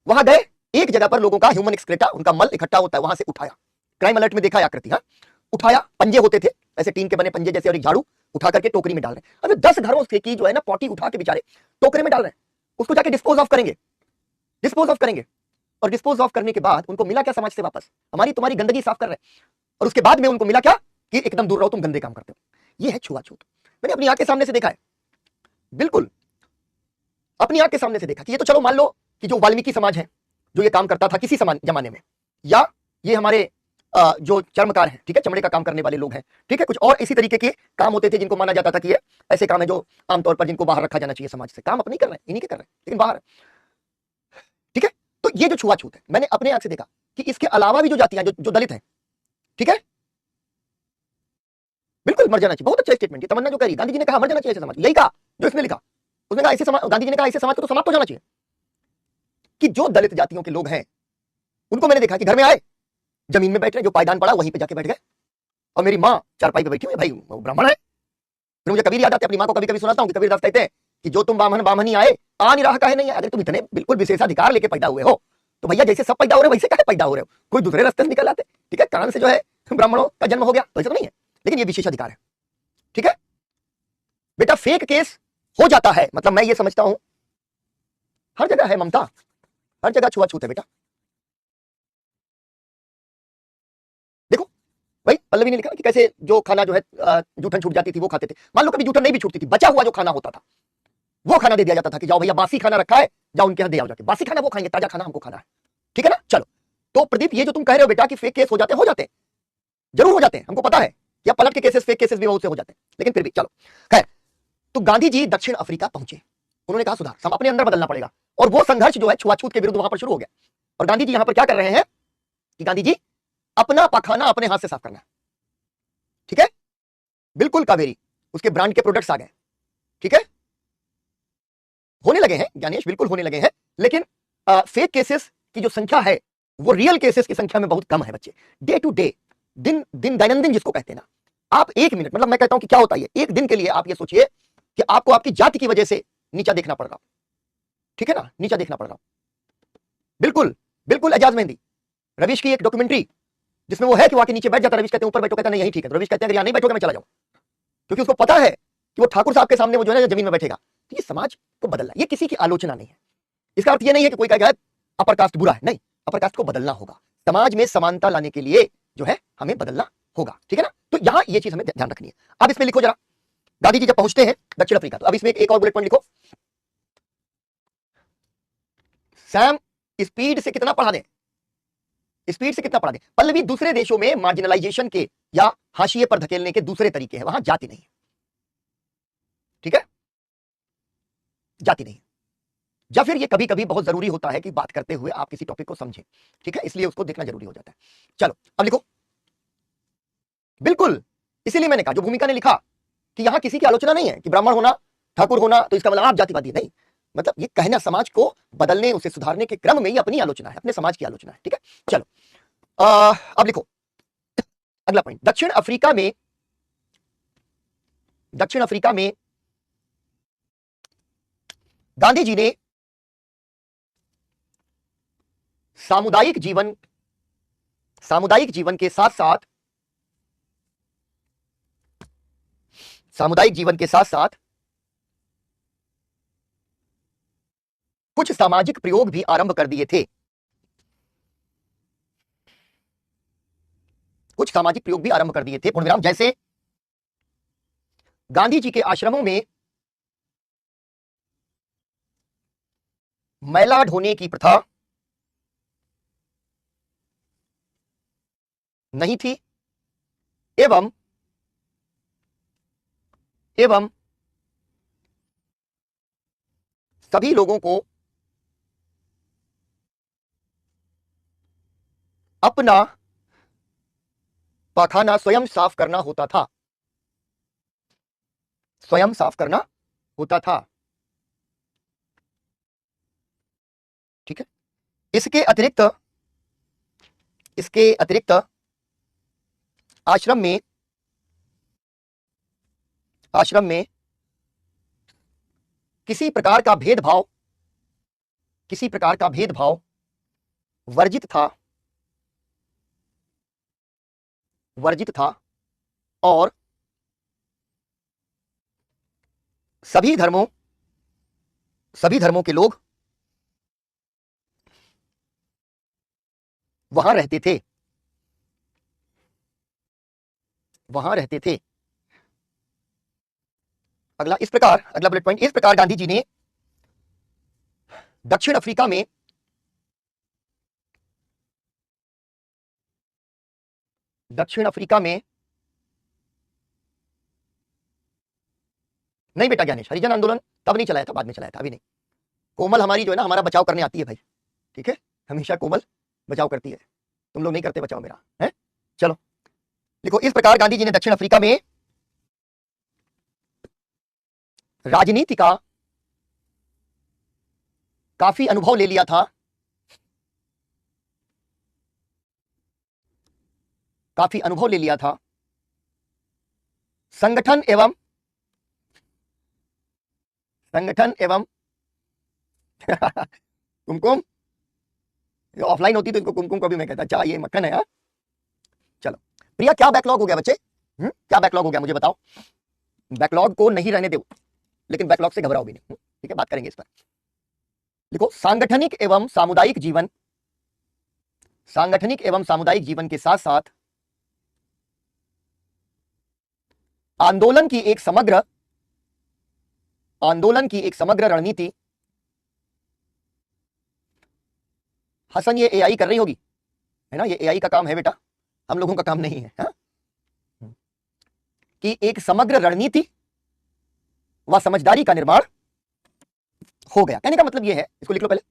वहां गए, एक जगह पर लोगों का ह्यूमन एक्सक्रेटा, उनका मल इकट्ठा होता है, वहां से उठाया। क्राइम अलर्ट में देखा है आकृति, हाँ, उठाया, पंजे होते थे ऐसे टीन के बने पंजे जैसे, और एक झाड़ू उठा करके टोकरी में डाल रहे हैं। अबे 10 घरों से की जो है ना पॉटी उठा के बेचारे टोकरे में डाल रहे हैं, उसको जाके डिस्पोज ऑफ करेंगे, डिस्पोज ऑफ करेंगे। और डिस्पोज ऑफ करने के बाद उनको मिला क्या समाज से? वापस हमारी तुम्हारी गंदगी साफ कर रहे हैं। और उसके बाद में उनको मिला क्या? कि एकदम दूर रहो, तुम गंदे काम करते हो। ये है छुआछूत। मैंने अपनी आंख के सामने से देखा है, बिल्कुल अपनी आंख के सामने से देखा। कि ये तो चलो मान लो कि जो वाल्मीकि समाज है, जो ये काम करता था किसी जमाने में, या ये हमारे जो चर्मकार हैं, ठीक है, चमड़े का काम करने वाले लोग हैं, ठीक है, कुछ और इसी तरीके के काम होते थे जिनको माना जाता था कि ये ऐसे काम है जो आमतौर पर जिनको बाहर रखा जाना चाहिए समाज से। काम अपने कर रहे हैं, इन्हीं के कर रहे हैं, लेकिन बाहर, ठीक है। तो ये जो छुआछूत है, मैंने अपने आंख से देखा कि इसके अलावा भी जो जातियां, जो दलित हैं, ठीक है, बिल्कुल मर जाना चाहिए। बहुत अच्छा स्टेटमेंट है तमन्ना जो कह रही, गांधी जी ने कहा मर जाना चाहिए ऐसे समाज, यही कहा जो इसने लिखा। उसने कहा ऐसे समाज, गांधी जी ने कहा ऐसे समाज को तो समाप्त हो जाना चाहिए। कि जो दलित जातियों के लोग हैं, उनको मैंने देखा कि घर में आए, जमीन में बैठ रहे, जो पायदान पड़ा वहीं पे जाके बैठ गए, और मेरी माँ चारपाई पे बैठी हुई, भाई वो ब्राह्मण है। फिर मुझे कबीर याद आते, अपनी माँ को कभी कभी सुनाता हूँ कि कबीरदास कहते हैं कि जो तुम बामन ही आए, आ नहीं रहा काहे नहीं है। अगर तुम इतने बिल्कुल विशेषाधिकार लेके पैदा हुए हो, तो भैया जैसे सब पैदा हो रहे हो वैसे काहे पैदा हो रहे हो? कोई दूसरे रास्ते से निकल आते, ठीक है, कान से जो है ब्राह्मणों का जन्म हो गया, तो ऐसा तो नहीं है, लेकिन ये विशेषाधिकार है, ठीक है। बेटा फेक केस हो जाता है, मतलब मैं ये समझता हूं हर जगह है ममता, हर जगह छुआछूत है बेटा। देखो भाई, पल्लवी ने लिखा कि कैसे जो खाना जो है जूठन छूट जाती थी वो खाते थे। मान लो कभी जूठन नहीं भी छूटती थी, बचा हुआ जो खाना होता था वो खाना दे दिया जाता था कि जाओ भैया बासी खाना रखा है, जाओ उनके यहाँ दे आओ जाके, बासी खाना वो खाएंगे, ताजा खाना हमको खाना है, ठीक है ना। चलो, तो प्रदीप ये जो तुम कह रहे हो बेटा कि फेक केस हो जाते हैं, जरूर हो जाते हैं, हमको पता है, या पलट के केसेस, फेक केसेस भी बहुत से हो जाते हैं, लेकिन फिर भी चलो खैर। तो गांधी जी दक्षिण अफ्रीका पहुंचे, उन्होंने कहा सुधार हम अपने अंदर बदलना पड़ेगा, और वो संघर्ष जो है छुआछूत के विरुद्ध वहां पर शुरू हो गया। और गांधी जी यहां पर क्या कर रहे हैं कि गांधी जी अपना पखाना अपने हाथ से साफ करना है, ठीक है, बिल्कुल कावेरी, उसके ब्रांड के प्रोडक्ट्स आ गए, ठीक है, होने लगे हैं ज्ञानेश, बिल्कुल होने लगे हैं, लेकिन फेक केसेस की जो संख्या है वो रियल केसेस की संख्या में बहुत कम है बच्चे। डे टू डे, दिन दिन दैनंदिन जिसको कहते हैं ना, आप एक मिनट, मतलब मैं कहता हूं कि क्या होता है एक दिन के लिए, आप ये सोचिए कि आपको आपकी जाति की वजह से नीचा देखना पड़ रहा, ठीक है ना, नीचा देखना पड़ रहा, बिल्कुल बिल्कुल। एजाज मेहंदी, रवीश की एक डॉक्यूमेंट्री जिसमें वो है कि वहां के नीचे बैठ जाता, रवीश कहते हैं ऊपर बैठो, कहता नहीं यही ठीक है, रवीश कहते हैं अगर यहां नहीं बैठोगे मैं चला जाऊं, क्योंकि उसको पता है कि वो ठाकुर साहब के सामने वो जो है ना जमीन में बैठेगा। तो ये समाज को बदलना, ये किसी की आलोचना नहीं है, इसका अर्थ ये नहीं है कि कोई कहेगा अपर कास्ट बुरा है, नहीं, अपर कास्ट को बदलना होगा, समाज में समानता लाने के लिए जो है हमें बदलना होगा, ठीक है ना। तो यहां ये चीज हमें ध्यान रखनी है। अब इसमें लिखो जरा, गांधी जी जब पहुंचते हैं दक्षिण अफ्रीका, तो अब इसमें एक और बुलेट पॉइंट लिखो, सैम स्पीड से कितना पढ़ा दें, स्पीड से कितना पढ़ा दें। पल्लवी, दूसरे देशों में मार्जिनलाइजेशन के या हाशिए पर धकेलने के दूसरे तरीके हैं, वहां जाति नहीं है, ठीक है, जाति नहीं है। या फिर ये कभी कभी बहुत जरूरी होता है कि बात करते हुए आप किसी टॉपिक को समझें, ठीक है, इसलिए उसको देखना जरूरी हो जाता है। चलो अब लिखो, बिल्कुल इसीलिए मैंने कहा जो भूमिका ने लिखा कि यहां किसी की आलोचना नहीं है कि ब्राह्मण होना, ठाकुर होना, तो इसका मतलब आप जातिवादी नहीं, मतलब ये कहना समाज को बदलने, उसे सुधारने के क्रम में ही अपनी आलोचना है, अपने समाज की आलोचना है, ठीक है। चलो अब लिखो अगला पॉइंट, दक्षिण अफ्रीका में गांधी जी ने सामुदायिक जीवन सामुदायिक जीवन के साथ साथ सामुदायिक जीवन के साथ साथ कुछ सामाजिक प्रयोग भी आरंभ कर दिए थे। कुछ सामाजिक प्रयोग भी आरंभ कर दिए थे, पूर्णविराम। जैसे गांधी जी के आश्रमों में मैला ढोने की प्रथा नहीं थी, एवं सभी लोगों को अपना पाखाना स्वयं साफ करना होता था। स्वयं साफ करना होता था। ठीक है। इसके अतिरिक्त आश्रम में किसी प्रकार का भेदभाव वर्जित था और सभी धर्मों के लोग वहां रहते थे। अगला बुलेट पॉइंट, इस प्रकार गांधी जी ने दक्षिण अफ्रीका में नहीं बेटा ज्ञानेश, हरिजन आंदोलन तब नहीं चलाया था, बाद में चलाया था, अभी नहीं। कोमल हमारी जो है ना, हमारा बचाव करने आती है भाई, ठीक है, हमेशा कोमल बचाव करती है, तुम लोग नहीं करते बचाव मेरा, है। चलो लिखो, इस प्रकार गांधी जी ने दक्षिण अफ्रीका में राजनीति का काफी अनुभव ले लिया था। संगठन एवं कुमकुम, ऑफलाइन होती तो इसको कुमकुम को भी मैं कहता, अच्छा ये मक्खन है यार। चलो प्रिया, क्या बैकलॉग हो गया बच्चे? क्या बैकलॉग हो गया मुझे बताओ। बैकलॉग को नहीं रहने दो, लेकिन बैकलॉग से घबराओ भी नहीं, ठीक है, बात करेंगे इस पर। देखो, सांगठनिक एवं सामुदायिक जीवन के साथ साथ आंदोलन की एक समग्र रणनीति। हसन, ये एआई कर रही होगी, है ना, ये एआई का काम है बेटा, हम लोगों का काम नहीं है, हा? कि एक समग्र रणनीति व समझदारी का निर्माण हो गया। कहने का मतलब यह है, इसको लिख लो पहले।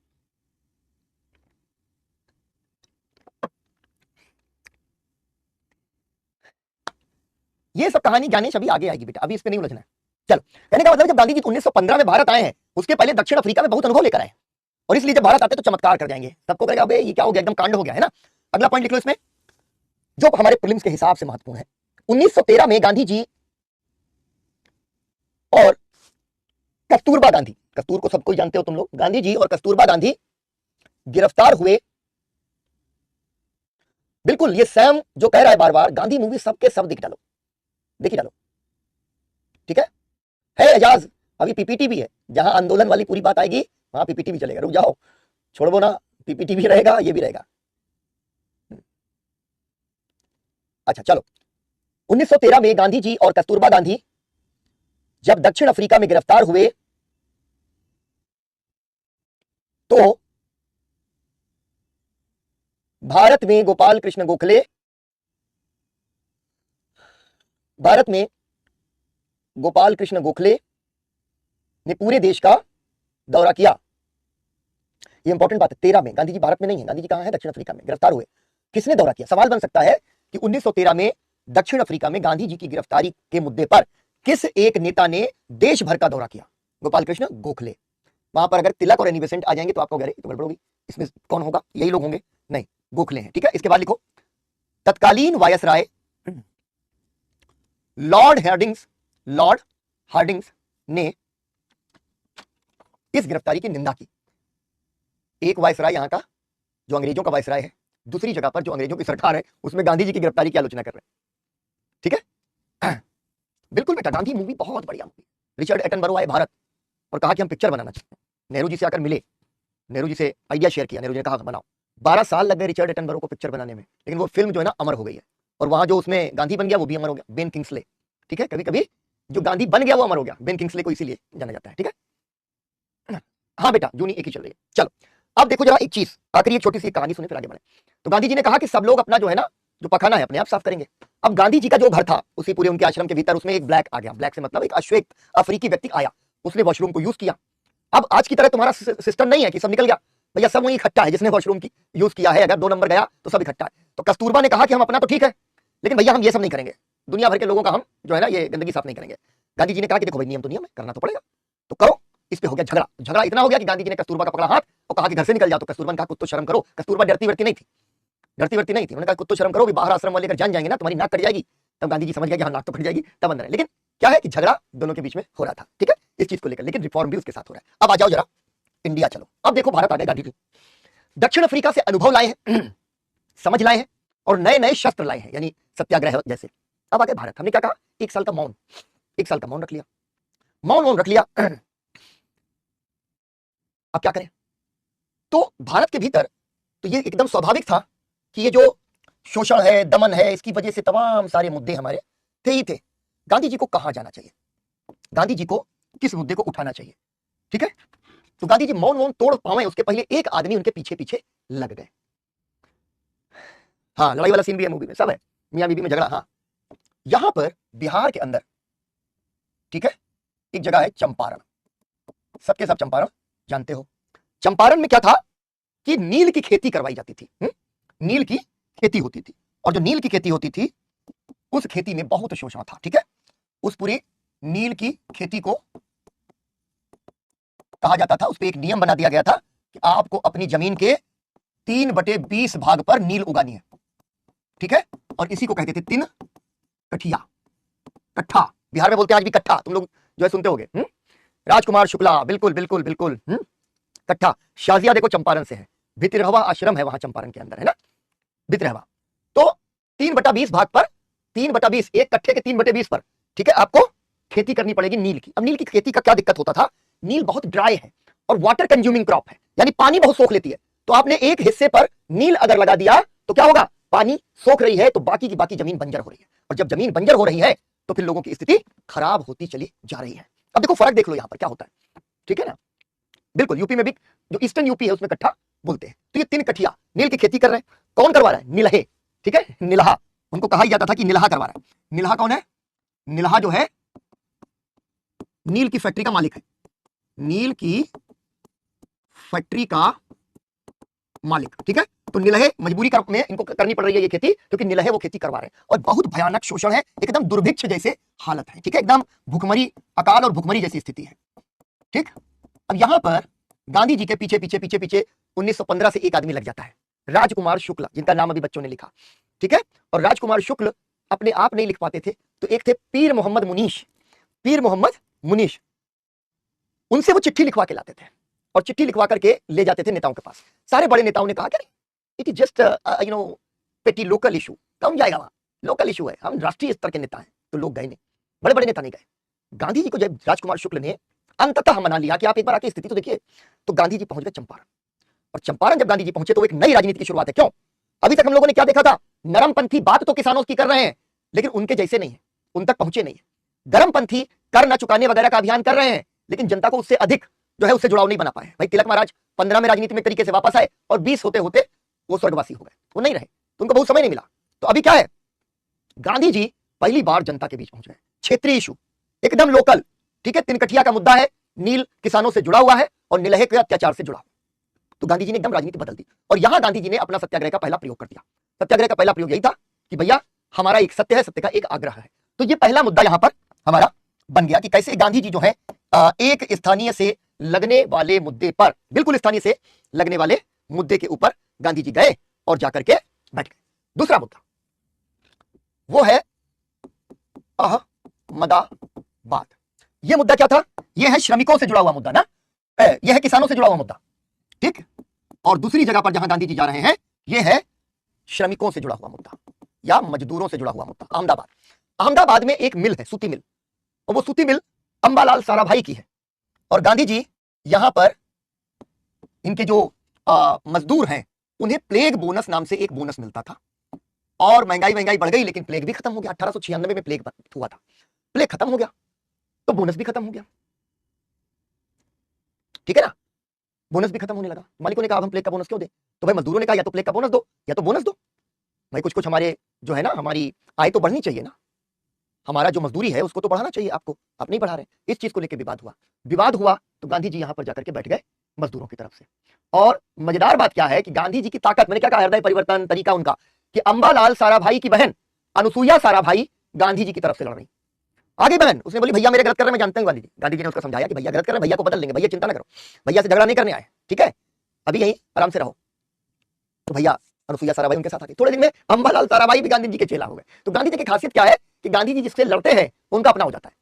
ये सब कहानी ज्ञानेश अभी आगे आएगी बेटा, अभी इस पे नहीं उलझना है। चलो, कहने का मतलब जब गांधी जी 1915 में भारत आए हैं, उसके पहले दक्षिण अफ्रीका में बहुत अनुभव लेकर आए, और इसलिए जब भारत आते तो चमत्कार कर जाएंगे, सबको कहेगा अबे ये क्या हो गया, एकदम कांड हो गया, है ना। अगला पॉइंट लिख लो इसमें, जो हमारे प्रीलिम्स के हिसाब से महत्वपूर्ण है। 1913 में गांधी जी और कस्तूरबा गांधी, कस्तूर को सबको जानते हो तुम लोग, गांधी जी और कस्तूरबा गांधी गिरफ्तार हुए। बिल्कुल, ये सैम जो कह रहा है बार बार, गांधी मूवी सबके सब दिख डालो, देखी डालो, ठीक है एजाज, अभी पीपीटी भी है, जहां आंदोलन वाली पूरी बात आएगी वहां पीपीटी भी चलेगा, रुक जाओ, छोड़ो ना, पीपीटी भी रहेगा, ये भी रहेगा। अच्छा चलो, 1913 में गांधी जी और कस्तूरबा गांधी जब दक्षिण अफ्रीका में गिरफ्तार हुए तो भारत में गोपाल कृष्ण गोखले ने पूरे देश का दौरा किया। ये इंपॉर्टेंट बात है, 13 में, गांधी जी भारत में नहीं है, गांधी जी कहां है, दक्षिण अफ्रीका में, गिरफ्तार हुए। किसने दौरा किया? सवाल बन सकता है कि 1913 में दक्षिण अफ्रीका में गांधी जी की गिरफ्तारी के मुद्दे पर किस एक नेता ने देश भर का दौरा किया? गोपाल कृष्ण गोखले। वहां पर अगर तिलक और एनी बेसेंट आ जाएंगे तो आपको तो गड़बड़ होगी, इसमें कौन होगा, यही लोग होंगे, नहीं, गोखले हैं, ठीक है। इसके बाद लिखो, तत्कालीन वायसराय लॉर्ड हार्डिंग्स ने इस गिरफ्तारी की निंदा की। एक वायसराय यहां का जो अंग्रेजों का वायसराय है, दूसरी जगह पर जो अंग्रेजों की सरकार है उसमें गांधी जी की गिरफ्तारी की आलोचना कर रहे हैं। ठीक है। बिल्कुल बेटा, गांधी मूवी बहुत बढ़िया मूवी। रिचर्ड एटनबरो आए भारत और कहा कि हम पिक्चर बनाना चाहते हैं। नेहरू जी से आकर मिले, नेहरू जी से आइडिया शेयर किया, नेहरू जी ने कहा बनाओ। 12 साल लग गए रिचर्ड एटनबरो को पिक्चर बनाने में, लेकिन वो फिल्म जो है ना अमर हो गई है। और वहां जो उसमें गांधी बन गया वो भी अमर हो गया, बेन किंग्सले। ठीक है, कभी कभी जो गांधी बन गया वो अमर हो गया, बेन किंग्सले को इसीलिए जाना जाता है। ठीक है, हाँ बेटा, जूनी एक ही चल रही है। चलो अब देखो जरा एक चीज, आखिरी एक छोटी सी कहानी सुने फिर आगे बढ़े। तो गांधी जी ने कहा कि सब लोग अपना जो है ना जो पखाना है अपने आप साफ करेंगे। अब गांधी जी का जो घर था उसी पूरे उनके आश्रम के भीतर, उसमें एक ब्लैक आ गया। ब्लैक से मतलब एक अश्वेत अफ्रीकी व्यक्ति आया, उसने वॉशरूम को यूज किया। अब आज की तरह तुम्हारा सिस्टम नहीं है कि सब निकल गया, भैया सब वही इकट्ठा है जिसने वॉशरूम की यूज किया है। अगर 2 नंबर गया तो सब इकट्ठा है। तो कस्तूरबा ने कहा कि हम अपना तो ठीक है, लेकिन भैया हम ये सब नहीं करेंगे, दुनिया भर के लोगों का हम जो है ना ये गंदगी साफ नहीं करेंगे। गांधी जी ने कहा कि देखो भाई नियम तो नियम है, करना तो पड़ेगा, तो करो। इस पे हो गया झगड़ा। झगड़ा इतना हो गया कि गांधी जी ने कस्तूरबा का पकड़ा हाथ और कहा कि घर से निकल जाओ। तो कस्तूरबा ने कहा कुछ तो शर्म करो। कस्तूरबा डरती वर्ती नहीं थी, डरती वर्ती नहीं थी। उन्होंने कहा कुछ तो शर्म करो, भी बाहर आश्रम वाले लेकर जान जाएंगे ना तुम्हारी नाक कट जाएगी। तब गांधी जी समझ गया कि हाँ नाक तो कट जाएगी, तब अंदर है। लेकिन क्या है कि झगड़ा दोनों के बीच में हो रहा था। ठीक है, इस चीज को लेकर, लेकिन रिफॉर्म भी उसके साथ हो रहा है। अब आ जाओ जरा इंडिया चलो। अब देखो भारत आ गए गांधी जी, दक्षिण अफ्रीका से अनुभव लाए हैं, समझ लाए हैं और नए नए शस्त्र लाए हैं, यानी सत्याग्रह जैसे। अब आ गए भारत, हमने क्या कहा 1 साल का मौन, 1 साल का मौन रख लिया, मौन रख लिया। अब क्या करें? तो भारत के भीतर तो ये एकदम स्वाभाविक था कि ये जो शोषण है, दमन है, इसकी वजह से तमाम सारे मुद्दे हमारे थे ही थे। गांधी जी को कहां जाना चाहिए, गांधी जी को किस मुद्दे को उठाना चाहिए? ठीक है, तो गांधी जी मौन तोड़ पाए उसके पहले एक आदमी उनके पीछे पीछे लग गए। हाँ, लड़ाई वाला सीन भी है मूवी में, सब है, मियां बीबी में झगड़ा। हाँ, यहां पर बिहार के अंदर, ठीक है, एक जगह है चंपारण, सबके सब चंपारण जानते हो। चंपारण में क्या था कि नील की खेती करवाई जाती थी। नील की खेती होती थी, और जो नील की खेती होती थी उस खेती में बहुत शोषण था। ठीक है, उस पूरी नील की खेती को कहा जाता था, उस पर एक नियम बना दिया गया था कि आपको अपनी जमीन के 3/20 भाग पर नील उगानी है। ठीक है, और इसी को कहते थे 3 कठिया, कट्ठा, बिहार में बोलते हैं आज भी कट्ठा, तुम लोग जो है सुनते होगे। राजकुमार शुक्ला, बिल्कुल बिल्कुल बिल्कुल, कट्ठा। शाजिया देखो चंपारण से है, भितरहवा आश्रम है वहां चंपारण के अंदर, है ना, भितरहवा। तो 3/20 भाग पर, 3/20, एक कट्ठे के 3/20 पर, ठीक है, आपको खेती करनी पड़ेगी नील की। अब नील की खेती का क्या दिक्कत होता था, नील बहुत ड्राई है और वाटर कंज्यूमिंग क्रॉप है, यानी पानी बहुत सोख लेती है। तो आपने एक हिस्से पर नील अगर लगा दिया तो क्या होगा, पानी सोख रही है तो बाकी की बाकी जमीन बंजर हो रही है, और जब जमीन बंजर हो रही है तो फिर लोगों की स्थिति खराब होती चली जा रही है। अब देखो फर्क देख लो यहां पर क्या होता है। ठीक है ना, बिल्कुल यूपी में भी, जो ईस्टर्न यूपी है उसमें कट्ठा बोलते हैं। तो ये 3 कठिया नील की खेती कर रहे हैं, कौन करवा रहा है, निलहे। ठीक है, निलहा, उनको कहा जाता था कि निलहा करवा रहा है। निलहा कौन है, निलहा जो है नील की फैक्ट्री का मालिक है, नील की फैक्ट्री का मालिक। ठीक है, तो निलहे मजबूरी में इनको करनी पड़ रही है ये खेती, क्योंकि निलहे वो खेती करवा रहे हैं, और बहुत भयानक शोषण है, एकदम दुर्भिक्ष जैसे हालत है। ठीक है, एकदम भूखमरी, अकाल और भूखमरी जैसी स्थिति है। ठीक, अब यहां पर गांधी जी के पीछे पीछे पीछे पीछे 1915 से एक आदमी लग जाता है, राजकुमार शुक्ल, जिनका नाम अभी बच्चों ने लिखा। ठीक है, और राजकुमार शुक्ल अपने आप नहीं लिख पाते थे, तो एक थे पीर मोहम्मद मुनीश, पीर मोहम्मद मुनीश, उनसे वो चिट्ठी लिखवा के लाते थे, और चिट्ठी लिखवा करके ले जाते थे नेताओं के पास। सारे बड़े नेताओं ने कहा कि इट इज जस्ट पेटी लोकल इशू, कौन जाएगा वहां, लोकल इशू है, हम राष्ट्रीय स्तर के नेता हैं। तो लोग गए नहीं, बड़े बड़े नेता नहीं गए। गांधी जी को जब राजकुमार शुक्ल ने अंततः मना लिया कि आप एक बार आके स्थिति तो देखिए, तो गांधी जी पहुंच गए चंपारण। और चंपारण जब गांधी जी पहुंचे तो एक नई राजनीति की शुरुआत है। क्यों, अभी तक हम लोगों ने क्या देखा था, नरमपंथी बात तो किसानों की कर रहे हैं, लेकिन उनके जैसे नहीं है, उन तक पहुंचे नहीं है। गर्मपंथी कर न चुकाने वगैरह का अभियान कर रहे हैं, लेकिन जनता को उससे अधिक जो है उससे जुड़ाव नहीं बना पाए। भाई तिलक महाराज 15 में राजनीति में तरीके से वापस आए, और 20 होते होते वो स्वर्गवासी हो गए, वो नहीं रहे, तो उनको बहुत समय नहीं मिला। तो अभी क्या है, गांधी जी पहली बार जनता के बीच पहुंच गए, क्षेत्रीय इशू एकदम लोकल। ठीक है, 3 कठिया का मुद्दा है, नील किसानों से जुड़ा हुआ है और निलहे के अत्याचार से जुड़ा हुआ। तो गांधी जी ने एकदम राजनीति बदल दी, और यहां गांधी जी ने अपना सत्याग्रह का पहला प्रयोग कर दिया। सत्याग्रह का पहला प्रयोग यही था कि भैया हमारा एक सत्य है, सत्य का एक आग्रह है। तो ये पहला मुद्दा यहां पर हमारा बन गया कि कैसे गांधी जी जो है एक स्थानीय से लगने वाले मुद्दे पर, बिल्कुल स्थानीय से लगने वाले मुद्दे के ऊपर गांधी जी गए और जाकर के बैठ गए। दूसरा मुद्दा वो है अहमदाबाद। यह मुद्दा क्या था, यह है श्रमिकों से जुड़ा हुआ मुद्दा ना, यह है किसानों से जुड़ा हुआ मुद्दा। ठीक, और दूसरी जगह पर जहां गांधी जी जा रहे हैं यह है श्रमिकों से जुड़ा हुआ मुद्दा या मजदूरों से जुड़ा हुआ मुद्दा। अहमदाबाद, अहमदाबाद में एक मिल है, सूती मिल, और वो सूती मिल अंबालाल साराभाई की है। और गांधी जी यहां पर इनके जो मजदूर हैं उन्हें प्लेग बोनस नाम से एक बोनस मिलता था। और महंगाई बढ़ गई, लेकिन प्लेग भी खत्म हो गया। 1896 में प्लेग हुआ था, प्लेग खत्म हो गया तो बोनस भी खत्म हो गया, ठीक है ना। बोनस भी खत्म होने लगा। मालिकों ने कहा हम प्लेग का बोनस क्यों दे, तो भाई मजदूरों ने कहा या तो प्लेग का बोनस दो या तो बोनस दो। भाई कुछ कुछ हमारे जो है ना, हमारी आय तो बढ़नी चाहिए ना, हमारा जो मजदूरी है उसको तो बढ़ाना चाहिए आपको, आप नहीं बढ़ा रहे। इस चीज को लेकर विवाद हुआ तो गांधी जी यहां पर जाकर के बैठ गए मजदूरों की तरफ से। और मजेदार बात क्या है कि गांधी जी की ताकत, मैंने क्या कहा, हृदय परिवर्तन तरीका उनका, कि अंबालाल साराभाई की बहन अनुसुईया साराभाई गांधी जी की तरफ से लड़ रही। आगे बहन उसने बोली भैया मेरे गलत कर रहे हैं, मैं जानता हूं। गांधी जी ने उसको समझाया कि भैया गलत कर रहे हैं, भैया को बदल देंगे, भैया चिंता ना करो, भैया से झगड़ा नहीं करने आए, ठीक है, अभी यहीं आराम से रहो। तो भैया अनुसुईया साराभाई उनके साथ आ गई। थोड़े दिन में अंबालाल साराभाई भी गांधी जी के चेला हो गए। तो गांधी जी की खासियत क्या है कि गांधी जी जिससे लड़ते हैं उनका अपना हो जाता है।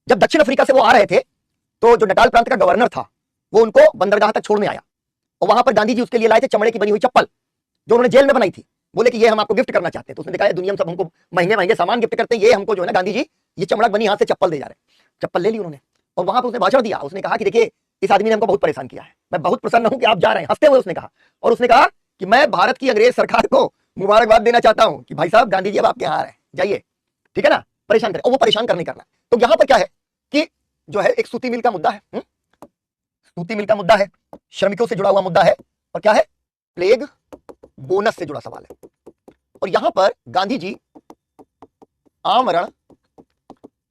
जब दक्षिण अफ्रीका से वो आ रहे थे तो जो नटाल प्रांत का गवर्नर था वो उनको बंदरगाह तक छोड़ने आया, और वहां पर गांधी जी उसके लिए लाए थे चमड़े की बनी हुई चप्पल जो उन्होंने जेल में बनाई थी। बोले कि ये हम आपको गिफ्ट करना चाहते हैं। तो उसने देखा दुनिया में सब हमको महंगे महंगे सामान गिफ्ट करते हैं, ये हमको जो है ना गांधी जी ये चमड़ा बनी हाथ से चप्पल दे जा रहे हैं। चप्पल ले ली उन्होंने और वहां पर उसने भाषण दिया। उसने कहा कि देखिए इस आदमी ने हमको बहुत परेशान किया है, मैं बहुत प्रसन्न हूं कि आप जा रहे हैं, हंसते हुए उसने कहा। और उसने कहा कि मैं भारत की अंग्रेज सरकार को मुबारकबाद देना चाहता हूं कि भाई साहब गांधी जी अब आपके यहाँ आ रहे हैं, जाइए, ठीक है ना, परेशान करें। और वो परेशान करने करना। तो यहां पर क्या है कि जो है एक सूती मिल का मुद्दा है, सूती मिल का मुद्दा है, श्रमिकों से जुड़ा हुआ मुद्दा है, और क्या है, प्लेग बोनस से जुड़ा सवाल है। और यहां पर गांधी जी आमरण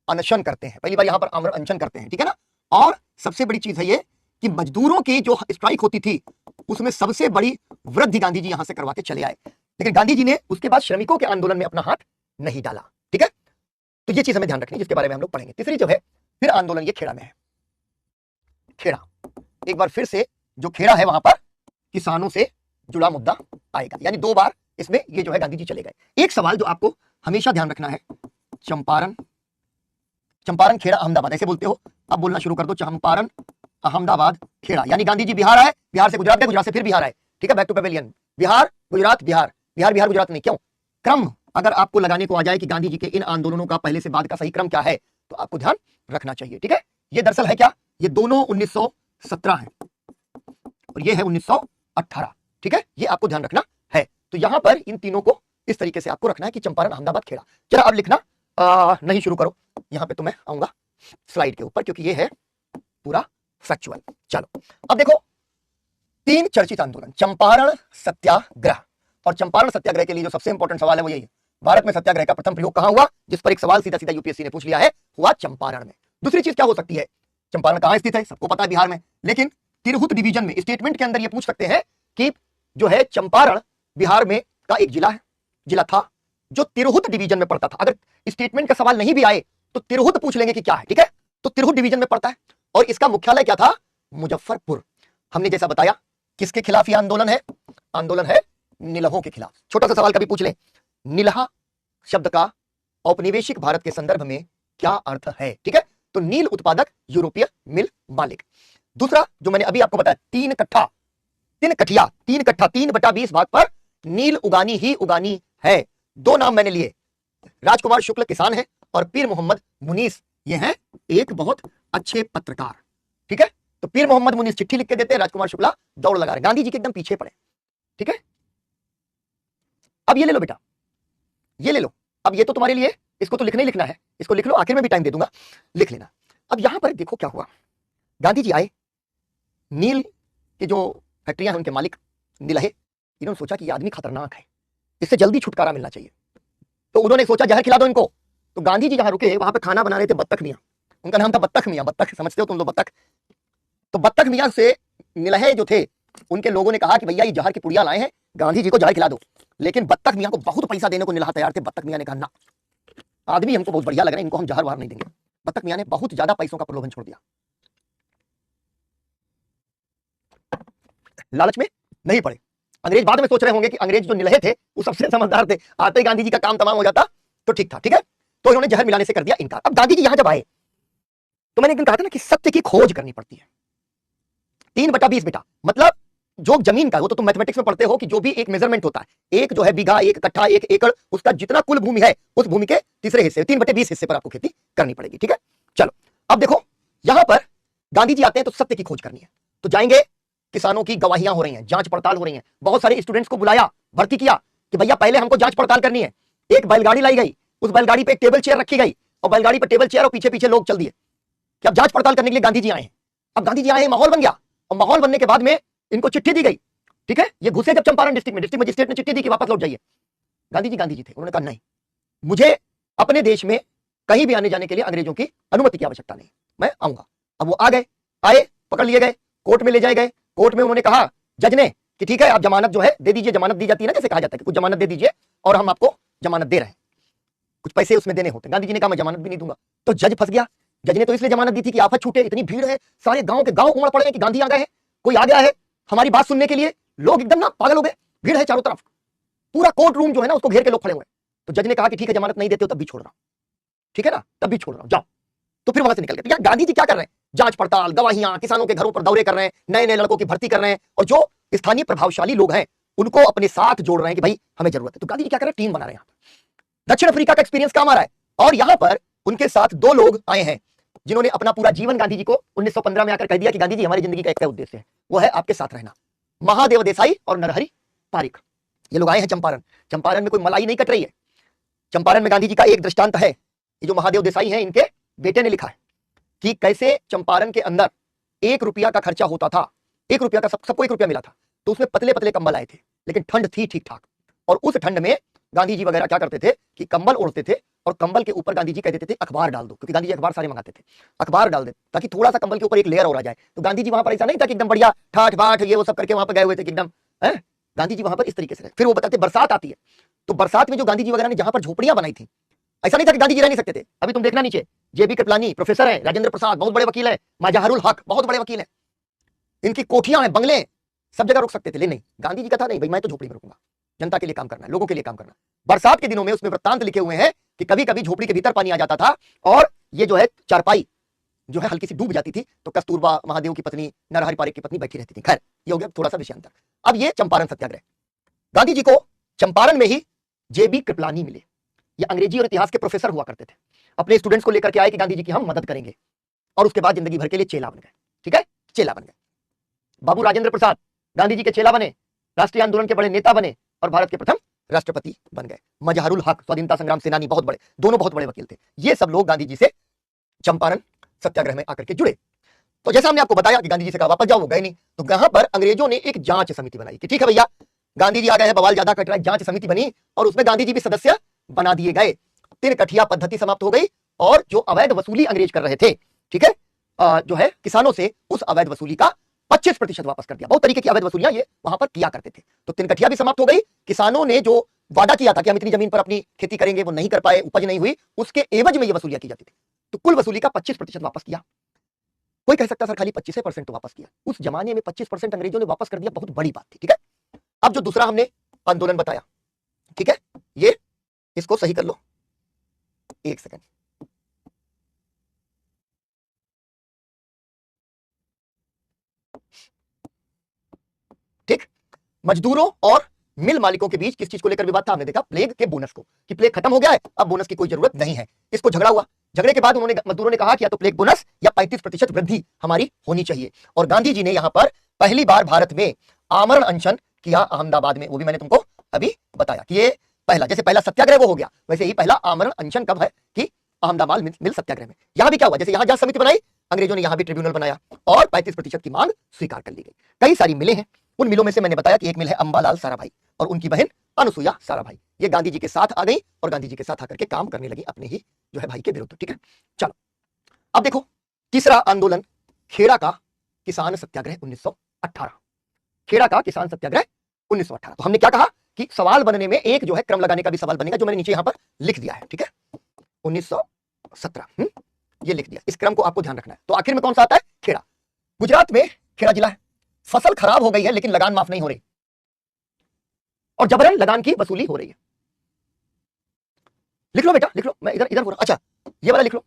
अनशन करते हैं, पहली बार यहां पर आमरण अनशन करते हैं, ठीक है ना। और सबसे बड़ी चीज है ये कि मजदूरों की जो स्ट्राइक होती थी उसमें सबसे बड़ी वृद्धि गांधी जी यहां से करवा के चले आए, लेकिन गांधी जी ने उसके बाद श्रमिकों के आंदोलन में अपना हाथ नहीं डाला, ठीक है। तो ये चीज हमें ध्यान रखनी है जिसके बारे में हम लोग पढ़ेंगे। तीसरी जो है फिर आंदोलन ये खेड़ा में है। खेड़ा एक बार फिर से जो खेड़ा है वहां पर किसानों से जुड़ा मुद्दा आएगा, यानी दो बार इसमें ये जो है गांधी जी चले गए। एक सवाल जो आपको हमेशा ध्यान रखना है, चंपारण, चंपारण खेड़ा अहमदाबाद ऐसे बोलते हो, अब बोलना शुरू कर दो, चंपारण अहमदाबाद खेड़ा। यानी गांधी जी बिहार आए, बिहार से गुजरात गए, गुजरात से फिर बिहार आए, ठीक है, back to pavilion. Bihar Gujarat Bihar, Bihar Bihar Gujarat नहीं, क्यों? क्रम अगर आपको लगाने को आ जाए कि गांधी जी के इन आंदोलनों का पहले से बाद का सही क्रम क्या है तो आपको ध्यान रखना चाहिए, ठीक है। ये दरअसल है क्या, ये दोनों 1917 है और ये है 1918, ठीक है, ये आपको ध्यान रखना है। तो यहां पर इन तीनों को इस तरीके से आपको रखना है कि चंपारण अहमदाबाद खेड़ा। चलो अब लिखना नहीं शुरू करो, यहां पे तो मैं आऊंगा स्लाइड के ऊपर क्योंकि ये है पूरा फैक्चुअल। चलो अब देखो तीन चर्चित आंदोलन, चंपारण सत्याग्रह। और चंपारण सत्याग्रह के लिए जो सबसे इंपॉर्टेंट सवाल है वो यही है, भारत में सत्याग्रह का प्रथम प्रयोग कहां हुआ, जिस पर एक सवाल सीधा सीधा यूपीएससी ने पूछ लिया है, हुआ चंपारण में। दूसरी चीज क्या हो सकती है, चंपारण कहां स्थित है, सबको पता है बिहार में, लेकिन तिरहुत डिवीजन में स्टेटमेंट के अंदर ये पूछ सकते हैं कि जो है चंपारण बिहार में का एक जिला है, जिला था जो तिरहुत डिवीजन में पड़ता था। अगर स्टेटमेंट का सवाल नहीं भी आए तो तिरहुत पूछ लेंगे कि क्या है, ठीक है। तो तिरहुत डिवीजन में पड़ता है और इसका मुख्यालय क्या था, मुजफ्फरपुर। हमने जैसा बताया किसके खिलाफ यह आंदोलन है, आंदोलन है निलहों के खिलाफ। छोटा सा सवाल कभी पूछ ले, निलहा शब्द का औपनिवेशिक भारत के संदर्भ में क्या अर्थ है, ठीक है। तो नील उत्पादक, यूरोपीय मिल मालिक। दूसरा जो मैंने अभी आपको बताया, 3 कट्ठा 3/20 भाग पर नील उगानी ही उगानी है। दो नाम मैंने लिए, राजकुमार शुक्ल किसान है और पीर मोहम्मद मुनीस ये हैं एक बहुत अच्छे पत्रकार, ठीक है। तो पीर मोहम्मद मुनीस चिट्ठी लिख के देते हैं, राजकुमार शुक्ला दौड़ लगा रहे, गांधी जी के एकदम पीछे पड़े, ठीक है। अब ये ले लो बेटा, ये ले लो, अब ये तो तुम्हारे लिए, इसको तो लिखना ही लिखना है, इसको लिख लो, आखिर में भी टाइम दे दूंगा, लिख लेना। अब यहां पर देखो क्या हुआ, गांधी जी आए, नील के जो फैक्ट्रियां हैं उनके मालिक निलहे, इन्होंने सोचा कि ये आदमी खतरनाक है, इससे जल्दी छुटकारा मिलना चाहिए, तो उन्होंने सोचा जहर खिला दो इनको। तो गांधी जी जहां रुके वहां पे खाना बना रहे थे बत्तख मियां, उनका नाम था बत्तख मियां, बत्तख समझते हो तुम लोग बत्तख। तो बत्तख मियां से निलहे जो थे उनके लोगों ने कहा कि भैया ये जहर की पुड़िया लाए हैं, गांधी जी को जहर खिला दो। लेकिन बत्तख मियां को बहुत पैसा देने को निलहा तैयार थे। बत्तख मियां ने कहा ना, आदमी हमको बहुत बढ़िया लग रहा है, इनको हम जहर वहर नहीं देंगे। बत्तख मियां ने बहुत ज्यादा पैसों का प्रलोभन छोड़ दिया, लालच में नहीं पड़े। अंग्रेज बाद में सोच रहे होंगे कि अंग्रेज जो निलहे थे वो सबसे समझदार थे, आते ही गांधी जी का काम तमाम हो जाता तो ठीक था, ठीक है। तो इन्होंने जहर मिलाने से कर दिया इनकार। अब गांधी जी यहां जब आए तो मैंने एक दिन कहा था ना कि सत्य की खोज करनी पड़ती है। 3/20 बेटा, मतलब जो जमीन का, वो तो तुम मैथमेटिक्स में पढ़ते हो कि जो भी एक मेजरमेंट होता है, एक जो है बीघा, एक कट्ठा, एक एकड़, उसका जितना कुल भूमि है उस भूमि के तीसरे हिस्से 3/20 हिस्से पर आपको खेती करनी पड़ेगी। ठीक है, चलो अब देखो यहां पर गांधी जी आते हैं तो सत्य की खोज करनी है, तो जाएंगे, किसानों की गवाहियां हो रही हैं, जांच पड़ताल हो रही है, बहुत सारे स्टूडेंट्स को बुलाया, भर्ती किया कि भैया पहले हमको जांच पड़ताल करनी है। एक बैलगाड़ी लाई गई, उस बैलगाड़ी पे एक टेबल चेयर रखी गई और बैलगाड़ी पर टेबल चेयर और पीछे पीछे लोग चल दिए कि अब जांच पड़ताल करने के लिए गांधी जी आए हैं। अब गांधी जी आए, माहौल बन गया, और माहौल बनने के बाद में इनको चिट्ठी दी गई। ठीक है, ये घुसे जब चंपारण डिस्ट्रिक्ट में, डिस्ट्रिक्ट मजिस्ट्रेट ने चिट्ठी दी कि वापस लौट जाइए। गांधी जी थे, उन्होंने कहा नहीं, मुझे अपने देश में कहीं भी आने जाने के लिए अंग्रेजों की अनुमति की आवश्यकता नहीं, मैं आऊंगा। अब वो आ गए, आए, पकड़ लिए गए, कोर्ट में ले जाए गए। कोर्ट में उन्होंने कहा जज ने कि ठीक है आप जमानत जो है दे दीजिए, जमानत दी जाती है ना, जैसे कहा जाता है कि कुछ जमानत दे दीजिए और हम आपको जमानत दे रहे हैं, कुछ पैसे उसमें देने होते हैं। गांधी जी ने कहा मैं जमानत भी नहीं दूंगा, तो जज फंस गया। जज ने तो इसलिए जमानत दी थी कि आफत छूटे, इतनी भीड़ है, सारे गांव के गांव उमड़ पड़े हैं कि गांधी आ गए हैं, कोई आ गया है हमारी बात सुनने के लिए, लोग एकदम ना पागल हो गए, भीड़ है चारों तरफ, पूरा कोर्ट रूम जो है ना उसको घेर के लोग खड़े हुए। तो जज ने कहा कि ठीक है जमानत नहीं देते हो तब भी छोड़ रहा हूं, ठीक है ना, तब भी छोड़ रहा हूं, जाओ। तो फिर वहां से निकल गए। तो गांधी जी क्या कर रहे हैं, जांच पड़ताल, गवाहियां, किसानों के घरों पर दौरे कर रहे हैं, नए नए लड़कों की भर्ती कर रहे हैं, और जो स्थानीय प्रभावशाली लोग हैं उनको अपने साथ जोड़ रहे हैं कि भाई हमें जरूरत है। तो गांधी जी क्या कर रहे हैं, टीम बना रहे हैं। दक्षिण अफ्रीका का एक्सपीरियंस काम आ रहा है, और यहां पर उनके साथ 2 लोग आए हैं जिन्होंने अपना पूरा जीवन गांधी जी को 1915 में आकर कह दिया कि गांधी जी हमारी जिंदगी का एक उद्देश्य है, वो है आपके साथ रहना। महादेव देसाई और नरहरि पारिक, ये लोग आए हैं चंपारण। चंपारण में कोई मलाई नहीं कट रही है, चंपारण में गांधी जी का एक दृष्टांत है। ये जो महादेव देसाई हैं, इनके बेटे ने लिखा है कि कैसे चंपारण के अंदर 1 रुपया का खर्चा होता था, 1 रुपया का, सबको 1 रुपया मिला था, तो उसमें पतले पतले कंबल आए थे, लेकिन ठंड थी ठीक ठाक, और उस ठंड में गांधी जी वगैरह क्या करते थे कि कंबल ओढ़ते थे, और कंबल के ऊपर गांधी जी कह देते थे अखबार डाल दो, क्योंकि गांधी जी अखबार सारे मंगाते थे, अखबार डाल दे ताकि थोड़ा सा कंबल के ऊपर एक लेयर और आ जाए। तो गांधी जी वहां पर ऐसा नहीं था कि एकदम बढ़िया ठाठ बाट ये वो सब करके वहां पर गए हुए थे कि एकदम है, गांधी जी वहां पर इस तरीके से रहे। फिर वो बताते बरसात आती है, तो बरसात में जो गांधी जी वगैरह ने जहां पर झोपड़ियां बनाई थी, ऐसा नहीं था कि गांधी जी रह नहीं सकते थे। अभी तुम देखना नीचे, जेबी कृपलानी प्रोफेसर है, राजेंद्र प्रसाद बहुत बड़े वकील है, मजहरुल हक बहुत बड़े वकील है, इनकी कोठियां हैं, बंगले, सब जगह रुक सकते थे, लेकिन नहीं, गांधी जी का था नहीं भाई मैं तो झोपड़ी में रुकूंगा, जनता के लिए काम करना है, लोगों के लिए काम करना है। बरसात के दिनों में उसमें वृत्तांत लिखे हुए हैं कि कभी कभी झोपड़ी के भीतर पानी आ जाता था, और ये जो है चारपाई जो है हल्की सी डूब जाती थी, तो कस्तूरबा महादेव की पत्नी, नरहरि पारिक की पत्नी बैठी रहती थी। खैर ये हो गया थोड़ा सा विषयांतर। अब ये चंपारण सत्याग्रह, गांधी जी को चंपारण में ही जेबी कृपलानी मिले, ये अंग्रेजी और इतिहास के प्रोफेसर हुआ करते थे, अपने स्टूडेंट्स को लेकर के आए कि गांधी जी की हम मदद करेंगे, और उसके बाद जिंदगी भर के लिए चेला बन गए। ठीक है, चेला बन गए। बाबू राजेंद्र प्रसाद गांधी जी के चेला बने, राष्ट्रीय आंदोलन के बड़े नेता बने, और भारत के प्रथम राष्ट्रपति बन गए। मजहरुल हक स्वाधीनता संग्राम सेनानी, बहुत बड़े, दोनों बहुत बड़े वकील थे। ये सब लोग गांधी जी से चंपारण सत्याग्रह में आकर के जुड़े। तो जैसा हमने आपको बताया कि गांधी जी से कहा वापस जाओ, वो गए नहीं, तो यहां पर अंग्रेजों ने एक जांच समिति बनाई कि ठीक है भैया गांधी जी आ गए हैं, बवाल ज्यादा कट रहा है, जांच समिति बनी, और उसमें गांधी जी भी सदस्य बना दिए गए। 3 कठिया पद्धति समाप्त हो गई, और जो अवैध वसूली अंग्रेज कर रहे थे, ठीक है, जो है किसानों से, उस अवैध वसूली का 25% वापस कर दिया। बहुत तरीके की अवैध वसूलियां ये वहां पर किया करते थे। तो 3 कठिया भी समाप्त हो गई, किसानों ने जो वादा किया था कि हम इतनी जमीन पर अपनी खेती करेंगे, वो नहीं कर पाए, उपज नहीं हुई, उसके एवज में ये वसूलियां की जाती थी। तो कुल वसूली का 25% वापस किया। कोई कह सकता सर खाली 25% तो वापस किया, उस जमाने में 25% अंग्रेजों ने वापस कर दिया, बहुत बड़ी बात थी। ठीक है, अब जो दूसरा हमने आंदोलन बताया, ठीक है, ये इसको सही कर लो, 1 सेकंड। ठीक, मजदूरों और मिल मालिकों के बीच किस चीज को लेकर विवाद था, हमने देखा प्लेग के बोनस को, कि प्लेग खत्म हो गया है, अब बोनस की कोई जरूरत नहीं है। इसको झगड़ा हुआ, झगड़े के बाद उन्होंने, मजदूरों ने कहा कि या तो प्लेग बोनस या 35% वृद्धि हमारी होनी चाहिए। और गांधी जी ने यहां पर पहली बार भारत में आमरण अनशन किया, अहमदाबाद में, वो भी मैंने तुमको अभी बताया कि ये पहला, जैसे पहला सत्याग्रह वो हो गया, वैसे ही पहला आमरण अनशन कब है कि अहमदाबाद मिल सत्याग्रह में। यहां भी क्या हुआ, जैसे यहां जांच समिति बनाई, अंग्रेजों ने यहां भी ट्रिब्यूनल बनाया, और 35% की मांग स्वीकार कर ली गई। कई सारी मिलें हैं, उन मिलों में से मैंने बताया कि एक मिल है अंबालाल साराभाई, और उनकी बहन अनुसुईया साराभाई, ये गांधी जी के साथ आ गई, और गांधी जी के साथ आकर के काम करने लगी अपने ही जो है भाई के विरुद्ध। ठीक है, चलो अब देखो तीसरा आंदोलन, खेड़ा का किसान सत्याग्रह 1918, खेड़ा का किसान सत्याग्रह 1918। तो हमने क्या कहा कि सवाल बनने में एक जो है क्रम लगाने का भी सवाल बनेगा, जो मैंने नीचे यहां पर लिख दिया है। ठीक है, 1917, ये लिख दिया, इस क्रम को आपको ध्यान रखना है। तो आखिर में कौन सा आता है, खेड़ा, गुजरात में खेड़ा जिला है। फसल खराब हो गई है लेकिन लगान माफ नहीं हो रही, और जबरन लगान की वसूली हो रही है। लिख लो बेटा, लिख लो, मैं इधर इधर हो रहा, अच्छा ये वाला लिख लो।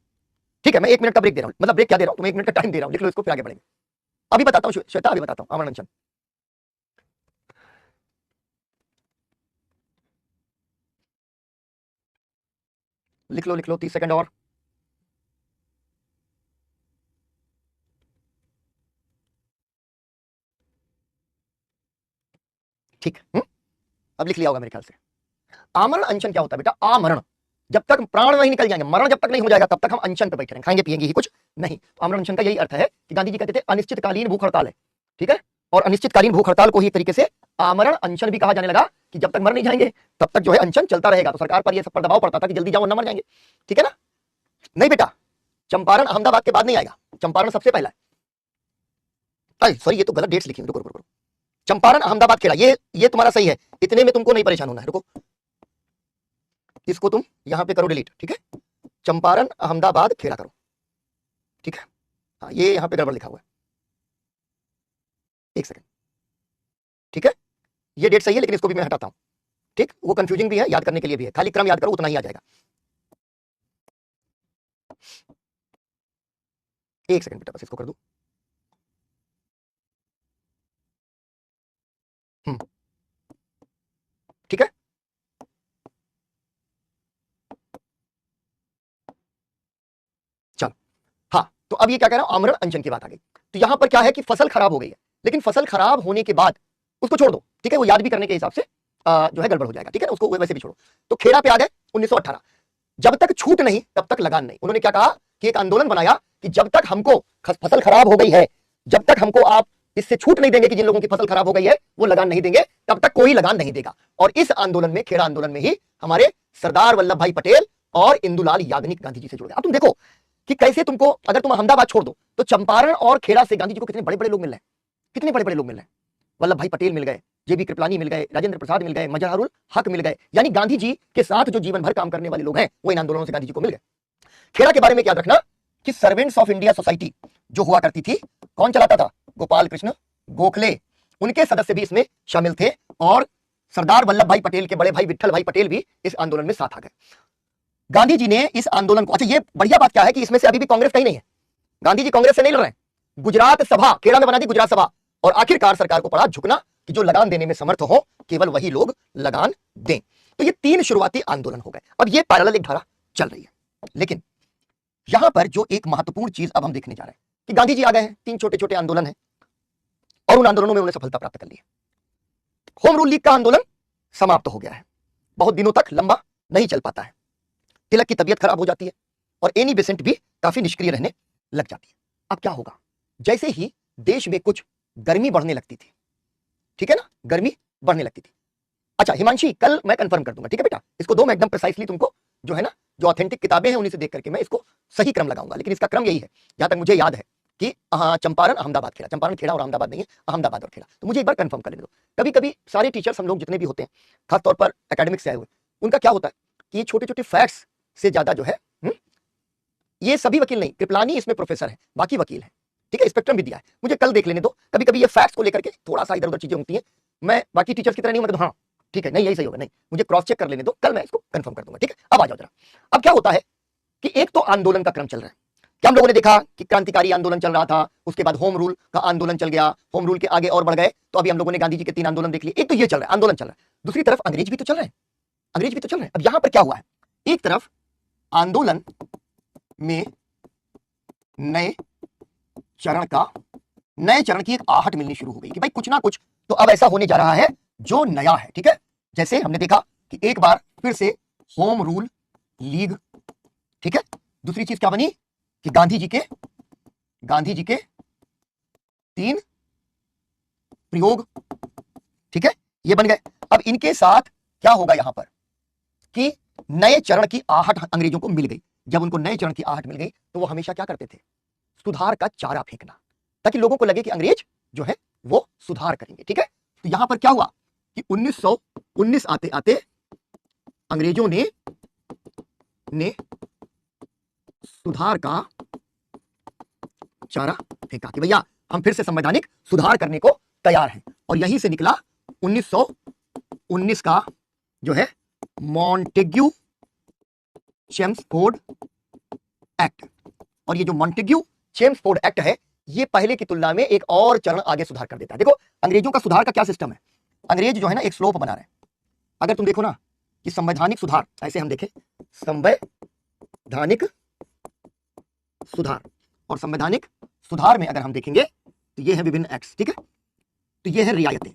ठीक है, मैं 1 मिनट का ब्रेक दे रहा हूं, मतलब ब्रेक क्या दे रहा हूं, तुम्हें 1 मिनट का टाइम दे रहा हूं, लिख लो इसको, फिर आगे बढ़ेंगे। अभी बताता हूं श्वेता, अभी बताता हूं आमरण अनशन। लिख लो 30 सेकंड और। ठीक। अब लिख लिया होगा मेरे ख्याल से। आमरण अनशन क्या होता है बेटा? आमरण, जब तक प्राण नहीं निकल जाएंगे, मरण जब तक नहीं हो जाएगा, तब तक हम अनशन पे बैठे रहेंगे, खाएंगे पिएंगे ही कुछ नहीं। तो आमरण अनशन का यही अर्थ है कि गांधी जी कहते थे अनिश्चितकालीन भूख हड़ताल है, ठीक है। और अनिश्चितकालीन भूख हड़ताल को ही एक तरीके से आमरण अनशन भी कहा जाने लगा कि जब तक मर नहीं जाएंगे तब तक जो है अनशन चलता रहेगा। तो सरकार पर यह सब पर दबाव पड़ता था कि जल्दी जाओ ना मर जाएंगे, ठीक है ना। नहीं बेटा, चंपारण अहमदाबाद के बाद नहीं आएगा, चंपारण सबसे पहला है। सॉरी, ये तो गलत डेट्स लिखी, रुको। चंपारण अहमदाबाद खेड़ा, ये तुम्हारा सही है, इतने में तुमको नहीं परेशान होना है। रुको, इसको तुम यहां पे करो डिलीट, ठीक है। चंपारण अहमदाबाद खेड़ा करो, ठीक है। हाँ, ये यहां पे गड़बड़ लिखा हुआ है, एक सेकंड, ठीक है। ये डेट सही है, लेकिन इसको भी मैं हटाता हूं, ठीक। वो कंफ्यूजिंग भी है, याद करने के लिए भी है, खाली क्रम याद करो, उतना ही आ जाएगा। एक सेकंड बेटा, बस इसको कर दो। ठीक है। चलो, हाँ, तो अब ये क्या कह रहा हूं, आमरण अनशन की बात आ गई। तो यहां पर क्या है कि फसल खराब हो गई है, लेकिन फसल खराब होने के बाद उसको छोड़ दो, ठीक है। वो याद भी करने के हिसाब से जो है गड़बड़ हो जाएगा, ठीक है ना, उसको वैसे भी छोड़ो। तो खेड़ा पे आ गए 1918, जब तक छूट नहीं तब तक लगान नहीं। उन्होंने क्या कहा कि एक आंदोलन बनाया कि जब तक हमको फसल खराब हो गई है, जब तक हमको आप इससे छूट नहीं देंगे कि जिन लोगों की फसल खराब हो गई है वो लगान नहीं देंगे, तब तक कोई लगान नहीं देगा। और इस आंदोलन में, खेड़ा आंदोलन में ही हमारे सरदार वल्लभ भाई पटेल और इंदुलाल याग्निक गांधी जी से जुड़ गए। अब तुम देखो कि कैसे तुमको, अगर तुम अहमदाबाद छोड़ दो तो चंपारण और खेड़ा से गांधी जी को कितने बड़े बड़े लोग मिल रहे हैं, कितने बड़े बड़े लोग मिल रहे हैं। वल्लभ भाई पटेल मिल गए, जेबी कृपलानी मिल गए, राजेंद्र प्रसाद मिल गए, मजहरुल हक मिल गए, यानी गांधी जी के साथ जो जीवन भर काम करने वाले लोग हैं वो इन आंदोलनों से गांधी जी को मिल गए। खेड़ा के बारे में याद रखना कि सर्वेंट्स ऑफ इंडिया सोसाइटी जो हुआ करती थी, कौन चलाता था? गोपाल कृष्ण गोखले, उनके सदस्य भी इसमें शामिल थे। और सरदार वल्लभ भाई पटेल के बड़े भाई विट्ठल भाई पटेल भी इस आंदोलन में साथ आ गए। गांधी जी ने इस आंदोलन को, अच्छा ये बढ़िया बात क्या है कि इसमें से अभी भी कांग्रेस कहीं नहीं है, गांधी जी कांग्रेस से नहीं लड़ रहे हैं। गुजरात सभा खेड़ा में बना दी, गुजरात सभा, और आखिरकार सरकार को पड़ा झुकना कि जो लगान देने में समर्थ हो केवल वही लोग लगान दें। तो ये 3 शुरुआती आंदोलन हो गए। अब ये पैरेलल एक धारा चल रही है, लेकिन यहां पर जो एक महत्वपूर्ण चीज अब हम देखने जा रहे हैं कि गांधी जी आ गए हैं, 3 छोटे छोटे आंदोलन है और उन आंदोलनों में उन्होंने सफलता प्राप्त कर ली है। होम रूल लीग का आंदोलन समाप्त हो गया है, बहुत दिनों तक लंबा नहीं चल पाता है, तिलक की तबीयत खराब हो जाती है और एनी बेसेंट भी काफी निष्क्रिय रहने लग जाती है। अब क्या होगा, जैसे ही देश में कुछ गर्मी बढ़ने लगती थी, ठीक है ना, गर्मी बढ़ने लगती थी। अच्छा हिमांशी, कल मैं कंफर्म कर दूंगा, ठीक है बेटा, इसको दो, मैं एकदम प्रिसाइसली तुमको जो है ना, जो ऑथेंटिक किताबें हैं उन्हीं से देख करके मैं इसको सही क्रम लगाऊंगा। लेकिन इसका क्रम यही है, जहां तक मुझे याद है कि चंपारण अहमदाबाद खेड़ा, चंपारण खेड़ा और अहमदाबाद नहीं है, अहमदाबाद और खेड़ा। तो मुझे एक बार कंफर्म कर लेने दो। कभी कभी सारे टीचर्स हम लोग जितने भी होते हैं, खासतौर पर एकेडमिक से आए हुए, उनका क्या होता है कि ये छोटे छोटे फैक्ट्स से ज्यादा जो है, ये सभी वकील नहीं, कृपलानी इसमें प्रोफेसर है, बाकी वकील है, ठीक है, स्पेक्ट्रम भी दिया है, मुझे कल देख लेने दो। कभी कभी ये फैक्ट्स को लेकर के थोड़ा सा इधर उधर चीजें होती हैं, मैं बाकी टीचर्स की तरह नहीं, मतलब हाँ ठीक है, नहीं यही सही होगा, नहीं मुझे क्रॉस चेक कर लेने दो, कल मैं इसको कंफर्म कर दूंगा, ठीक है। अब आ जाओ जरा, अब क्या होता है कि एक तो आंदोलन का क्रम चल रहा है, क्या हम लोगों ने देखा कि क्रांतिकारी आंदोलन चल रहा था, उसके बाद होम रूल का आंदोलन चल गया, होम रूल के आगे और बढ़ गए, तो अभी हम लोगों ने गांधी जी के 3 आंदोलन देख लिए। एक तो ये चल रहा है, आंदोलन चल रहा है, दूसरी तरफ अंग्रेज भी तो चल रहे हैं, अंग्रेज भी तो चल रहे हैं। अब यहां पर क्या हुआ है, एक तरफ आंदोलन में नए चरण की एक आहट मिलनी शुरू हो गई कि भाई कुछ ना कुछ तो अब ऐसा होने जा रहा है जो नया है, ठीक है। जैसे हमने देखा कि एक बार फिर से होम रूल लीग, ठीक है। दूसरी चीज क्या बनी कि गांधी जी के 3 प्रयोग, ठीक है, ये बन गए। अब इनके साथ क्या होगा यहां पर कि नए चरण की आहट अंग्रेजों को मिल गई। जब उनको नए चरण की आहट मिल गई तो वो हमेशा क्या करते थे, सुधार का चारा फेंकना, ताकि लोगों को लगे कि अंग्रेज जो है वो सुधार करेंगे, ठीक है। तो यहां पर क्या हुआ कि 1919 आते आते अंग्रेजों ने सुधार का चारा फेंका कि भैया हम फिर से संवैधानिक सुधार करने को तैयार हैं। और यहीं से निकला 1919 का जो है मॉन्टेग्यू चेम्सफोर्ड एक्ट। और ये जो मॉन्टेग्यू चेम्सफोर्ड एक्ट है, ये पहले की तुलना में एक और चरण आगे सुधार कर देता है। देखो अंग्रेजों का सुधार का क्या सिस्टम है, अंग्रेज जो है ना एक स्लोप बना रहे हैं। अगर तुम देखो ना कि संवैधानिक सुधार, ऐसे हम देखें संवैधानिक संवैधानिक सुधार, और संवैधानिक सुधार में अगर हम देखेंगे तो ये है विभिन्न एक्ट्स, ठीक है। तो ये है रियायतें,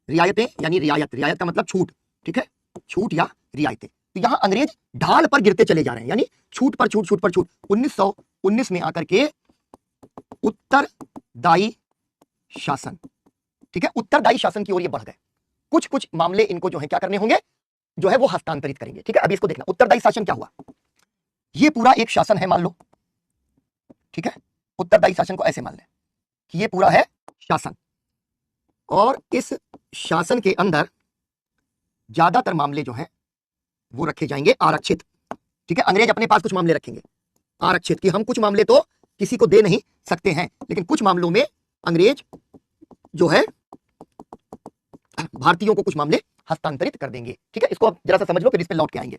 रियायतें यानी रियायत, रियायत का मतलब छूट, ठीक है, छूट या रियायतें। तो यहां अंग्रेज ढाल पर गिरते चले जा रहे हैं, यानी छूट पर छूट, छूट पर छूट। 1919 में आकर के उत्तरदायी शासन, ठीक है, उत्तरदायी शासन की ओर ये बढ़ गए। कुछ कुछ मामले इनको जो है क्या करने होंगे, जो है वो हस्तांतरित करेंगे, ठीक है। अभी इसको देखना, उत्तरदायी शासन क्या हुआ। ये पूरा एक शासन है मान लो, ठीक है, उत्तरदायी शासन को ऐसे मान लें कि ये पूरा है शासन, और इस शासन के अंदर ज्यादातर मामले जो हैं वो रखे जाएंगे आरक्षित, ठीक है। अंग्रेज अपने पास कुछ मामले रखेंगे आरक्षित, कि हम कुछ मामले तो किसी को दे नहीं सकते हैं, लेकिन कुछ मामलों में अंग्रेज जो है भारतीयों को कुछ मामले हस्तांतरित कर देंगे, ठीक है। इसको आप जरा सा समझ लो, फिर इस पे लौट के आएंगे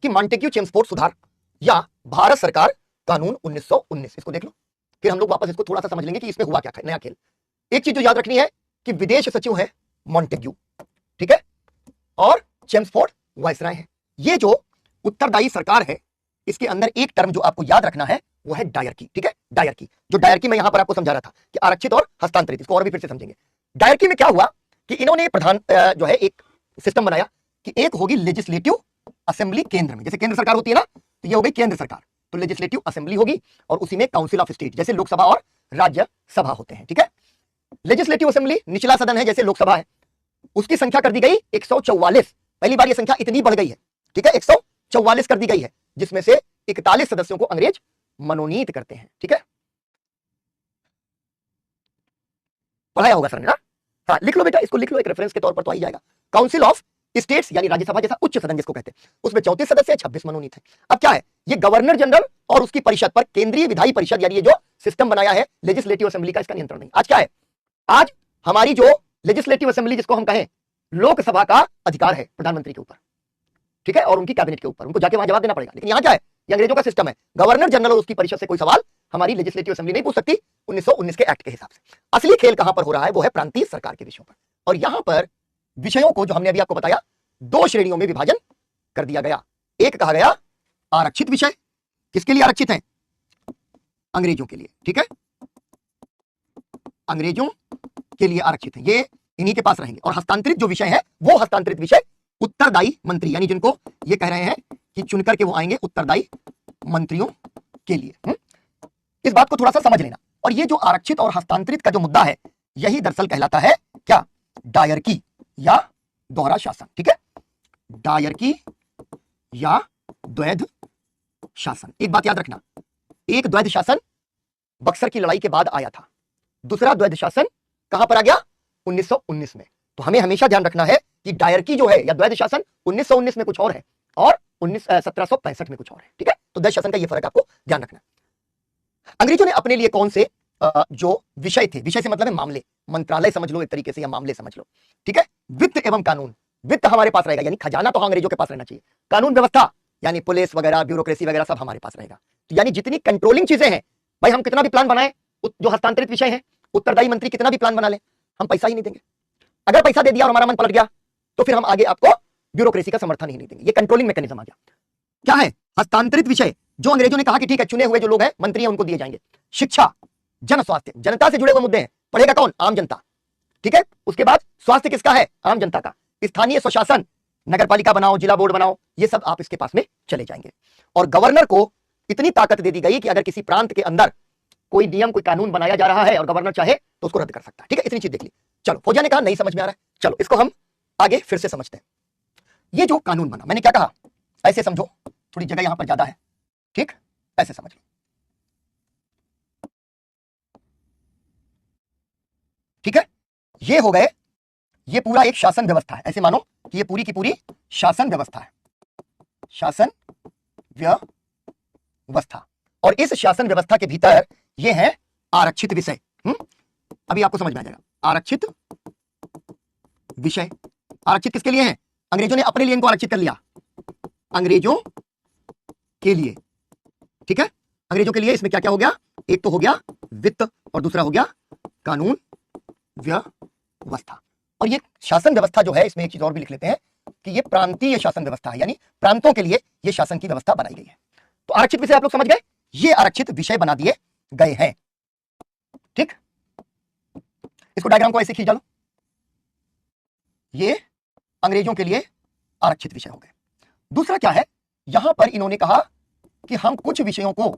कि मॉन्टेग्यू चेम्सफोर्ड सुधार या भारत सरकार कानून 1919, इसको देख लो, फिर हम लोग वापस इसको थोड़ा सा समझ लेंगे कि इसमें हुआ क्या नया खेल। एक चीज जो याद रखनी है कि विदेश सचिव है मॉन्टेग्यू, ठीक है, और चेम्सफोर्ड वायसराय है। ये जो उत्तरदायी सरकार है, इसके अंदर एक टर्म जो आपको याद रखना है वो है डायरकी, ठीक है, डायरकी। जो डायरकी मैं यहां पर आपको समझा रहा था कि आरक्षित और हस्तांतरित, इसको और भी फिर से समझेंगे। डायरकी में क्या हुआ कि इन्होंने प्रधान जो है एक सिस्टम बनाया कि एक होगी लेजिस्लेटिव असेंबली केंद्र में, जैसे केंद्र सरकार होती है ना, तो ये हो गई केंद्र सरकार, तो लेजिस्लेटिव असेंबली होगी, और उसी में काउंसिल ऑफ स्टेट, जैसे लोकसभा और राज्यसभा होते हैं, ठीक है। लेजिस्लेटिव असेंबली निचला सदन है, जैसे लोकसभा है, उसकी संख्या कर दी गई 144। पहली बार ये संख्या इतनी बढ़ गई है, ठीक है, 144 कर दी गई है, जिसमें से 41 सदस्यों को अंग्रेज मनोनीत करते हैं, ठीक है। पढ़ाया होगा सर ने ना, हाँ लिख लो बेटा, इसको लिख लो, एक रेफरेंस के तौर पर तो आ ही जाएगा। काउंसिल ऑफ स्टेट्स यानी राज्यसभा जैसा उच्च सदन जिसको कहते हैं, उसमें 34 सदस्य, 26 मनोनीत है। अब क्या है, ये गवर्नर जनरल और उसकी परिषद पर केंद्रीय विधायी परिषद, यानी ये जो सिस्टम बनाया है लेजिस्लेटिव असेंबली का, इसका नियंत्रण नहीं। आज क्या है, आज हमारी जो लेजिस्लेटिव असेंबली जिसको हम कहें, लोकसभा का अधिकार है प्रधानमंत्री के ऊपर, ठीक है, और उनकी कैबिनेट के ऊपर, उनको जाके वहां जवाब देना पड़ेगा। लेकिन यहाँ क्या है, ये अंग्रेजों का सिस्टम है, गवर्नर जनरल और उसकी परिषद से कोई सवाल हमारी लेजिस्लेटिव असेंबली नहीं पूछ सकती 1919 के एक्ट के हिसाब से। असली खेल कहां पर हो रहा है, वो है प्रांतीय सरकार के विषयों पर, और यहां पर विषयों को जो हमने अभी आपको बताया दो श्रेणियों में विभाजन कर दिया गया। एक कहा गया आरक्षित विषय, किसके लिए आरक्षित है, अंग्रेजों के लिए, ठीक है, अंग्रेजों के लिए आरक्षित है, ये इन्हीं के पास रहेंगे। और हस्तांतरित जो विषय है, वो हस्तांतरित विषय उत्तरदायी मंत्री, यानी जिनको ये कह रहे हैं कि चुनकर के वो आएंगे उत्तरदायी मंत्रियों के लिए। इस बात को थोड़ा सा समझ लेना। और ये जो आरक्षित और हस्तांतरित का जो मुद्दा है, यही दरअसल कहलाता है क्या, डायरकी या दोहरा शासन, ठीक है, डायरकी या द्वैध शासन। एक बात याद रखना, एक द्वैध शासन बक्सर की लड़ाई के बाद आया था, दूसरा द्वैध शासन कहां पर आ गया, 1919 में। तो हमें हमेशा ध्यान रखना है कि डायरकी जो है या द्वैध शासन 1919 में कुछ और है, और 1765 में कुछ और है, ठीक है। तो द्वैध शासन का ये फर्क आपको ध्यान रखना है। अंग्रेजों ने अपने लिए कौन से जो विषय थे, विषय से मतलब है मामले, मंत्रालय समझ लो एक तरीके से, या मामले समझ लो, ठीक है। वित्त एवं कानून, वित्त हमारे पास रहेगा, यानी खजाना तो अंग्रेजों के पास रहना चाहिए, कानून व्यवस्था यानी पुलिस वगैरह, ब्यूरोक्रेसी वगैरह सब हमारे पास रहेगा। तो यानी जितनी कंट्रोलिंग चीजें हैं, भाई हम कितना भी प्लान बनाए, जो हस्तांतरित विषय है, उत्तरदायी मंत्री कितना भी प्लान बना ले, हम पैसा ही नहीं देंगे। अगर पैसा दे दिया और हमारा मन पलट गया, तो फिर हम आगे आपको ब्यूरोक्रेसी का समर्थन ही नहीं देंगे। ये कंट्रोलिंग मैकेनिज्म आ गया। क्या है हस्तांतरित विषय, जो अंग्रेजों ने कहा कि ठीक है, चुने हुए जो लोग हैं, मंत्री हैं, उनको दिए जाएंगे। शिक्षा, जन स्वास्थ्य, जनता से जुड़े हुए मुद्दे हैं, पढ़ेगा कौन, आम जनता, ठीक है। उसके बाद स्वास्थ्य किसका है, आम जनता का। स्थानीय स्वशासन, नगरपालिका बनाओ, जिला बोर्ड बनाओ, ये सब आप इसके पास में चले जाएंगे। और गवर्नर को इतनी ताकत दे दी गई कि अगर किसी प्रांत के अंदर कोई नियम, कोई कानून बनाया जा रहा है और गवर्नर चाहे तो उसको रद्द कर सकता है, ठीक है। इतनी चीज देख ली। चलो, फौजिया ने कहा नहीं समझ में आ रहा है, चलो इसको हम आगे फिर से समझते हैं। ये जो कानून बना, मैंने क्या कहा, ऐसे समझो, थोड़ी जगह यहां पर ज्यादा है, ठीक, ऐसे समझ लो, ठीक है। ये हो गए, ये पूरा एक शासन व्यवस्था है, ऐसे मानो कि ये पूरी की पूरी शासन व्यवस्था है, शासन व्यवस्था। और इस शासन व्यवस्था के भीतर ये है आरक्षित विषय। अभी आपको समझ में आ जाएगा, आरक्षित विषय। आरक्षित किसके लिए है, अंग्रेजों ने अपने लिए इनको आरक्षित कर लिया, अंग्रेजों के लिए, ठीक है। अंग्रेजों के लिए इसमें क्या क्या हो गया, एक तो हो गया वित्त और दूसरा हो गया कानून व्यवस्था। और ये शासन व्यवस्था जो है, इसमें एक चीज और भी लिख लेते हैं कि ये प्रांतीय शासन व्यवस्था है, यानी प्रांतों के लिए ये शासन की व्यवस्था बनाई गई है। तो आरक्षित विषय आप लोग समझ गए, ये आरक्षित विषय बना दिए गए हैं। ठीक, इसको डायग्राम को ऐसे खींच डालो, ये अंग्रेजों के लिए आरक्षित विषय हो गए। दूसरा क्या है, यहां पर इन्होंने कहा कि हम कुछ विषयों को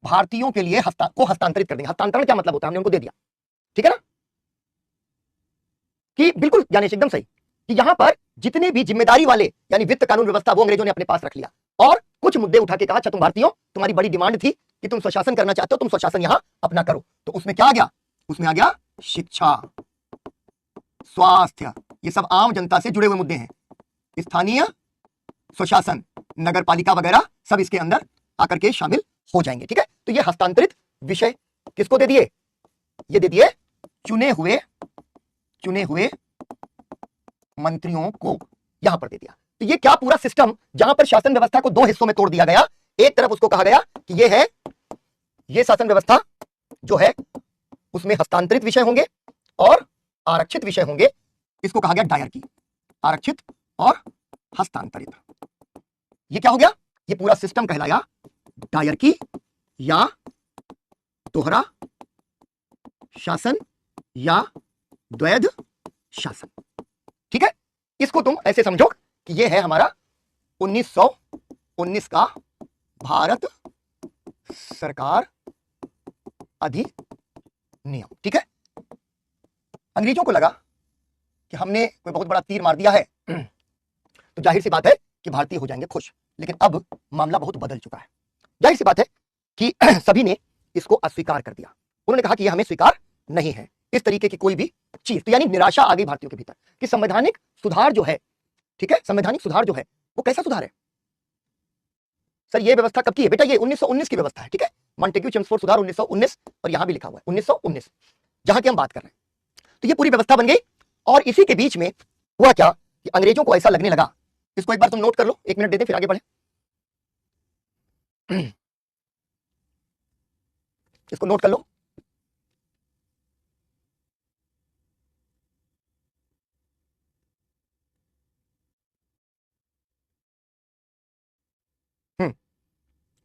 भारतीयों के लिए हस्तांतरित कर देंगे। हस्तांतरण क्या मतलब होता है, हमने उनको दे दिया, ठीक है ना, कि बिल्कुल ज्ञानेश एकदम सही, कि यहां पर जितने भी जिम्मेदारी वाले यानी वित्त कानून व्यवस्था वो अंग्रेजों ने अपने पास रख लिया और कुछ मुद्दे उठा के कहा, अच्छा तुम भारतीयों, तुम्हारी बड़ी डिमांड थी कि तुम स्वशासन करना चाहते हो, तुम स्वशासन यहां अपना करो। तो उसमें क्या आ गया, उसमें आ गया शिक्षा, स्वास्थ्य, ये सब आम जनता से जुड़े हुए मुद्दे हैं। स्थानीय स्वशासन, नगर पालिका वगैरह सब इसके अंदर आकर के शामिल हो जाएंगे। ठीक है, तो ये हस्तांतरित विषय किसको दे दिए, ये दे दिए चुने हुए मंत्रियों को यहां पर दे दिया। तो ये क्या पूरा सिस्टम, जहां पर शासन व्यवस्था को दो हिस्सों में तोड़ दिया गया। एक तरफ उसको कहा गया कि ये है, ये शासन व्यवस्था जो है उसमें हस्तांतरित विषय होंगे और आरक्षित विषय होंगे। इसको कहा गया डायरकी, आरक्षित और हस्तांतरित। ये क्या हो गया, ये पूरा सिस्टम कहलाया डायरकी या दोहरा शासन या द्वैध शासन। ठीक है, इसको तुम ऐसे समझो कि ये है हमारा 1919 का भारत सरकार अधिनियम। ठीक है, अंग्रेजों को लगा कि हमने कोई बहुत बड़ा तीर मार दिया है, तो जाहिर सी बात है कि भारतीय हो जाएंगे खुश। लेकिन अब मामला बहुत बदल चुका है। जाहिर सी बात है कि सभी ने इसको अस्वीकार कर दिया। उन्होंने कहा कि यह हमें स्वीकार नहीं है इस तरीके की कोई भी चीज। तो यानी निराशा आ गई भारतीयों के भीतर कि संवैधानिक सुधार जो है, ठीक है, संवैधानिक सुधार जो है वो कैसा सुधार है सर, ये व्यवस्था कब की है बेटा, ये 1919 की व्यवस्था है। ठीक है, मॉन्टेग्यू चेम्सफोर्ड सुधार 1919, और यहां भी लिखा हुआ है 1919, जहां की हम बात कर रहे हैं। तो ये पूरी व्यवस्था बन गई और इसी के बीच में हुआ क्या कि अंग्रेजों को ऐसा लगने लगा, इसको एक बार तुम नोट कर लो, 1 मिनट दे दे फिर आगे बढ़े। इसको नोट कर लो,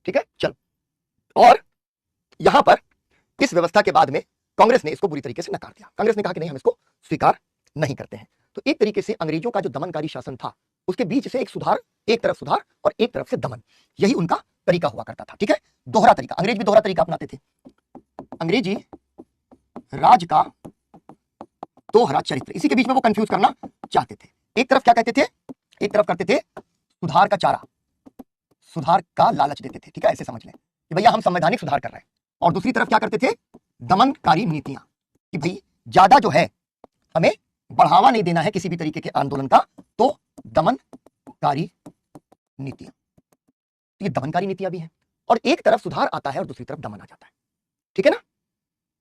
ठीक है, चलो। और यहां पर इस व्यवस्था के बाद में कांग्रेस ने इसको बुरी तरीके से नकार दिया। कांग्रेस ने कहा कि नहीं, हम इसको स्वीकार नहीं करते हैं। तो एक तरीके से अंग्रेजों का जो दमनकारी शासन था उसके बीच से एक सुधार, एक तरफ सुधार और एक तरफ से दमन, यही उनका तरीका हुआ करता था। ठीक है, दोहरा तरीका, अंग्रेज भी दोहरा तरीका अपनाते थे। अंग्रेजी राज का दोहरा चरित्र, इसी के बीच में वो कंफ्यूज करना चाहते थे। एक तरफ क्या कहते थे, एक तरफ करते थे सुधार का चारा, सुधार का लालच देते थे। ठीक है, ऐसे समझ लें कि भैया हम संवैधानिक सुधार कर रहे हैं, और दूसरी तरफ क्या करते थे, दमनकारी नीतियां, कि भाई ज्यादा जो है हमें बढ़ावा नहीं देना है किसी भी तरीके के आंदोलन का, तो दमनकारी नीतियां, ये दमनकारी नीतियां भी हैं। और एक तरफ सुधार आता है और दूसरी तरफ दमन आ जाता है। ठीक है ना,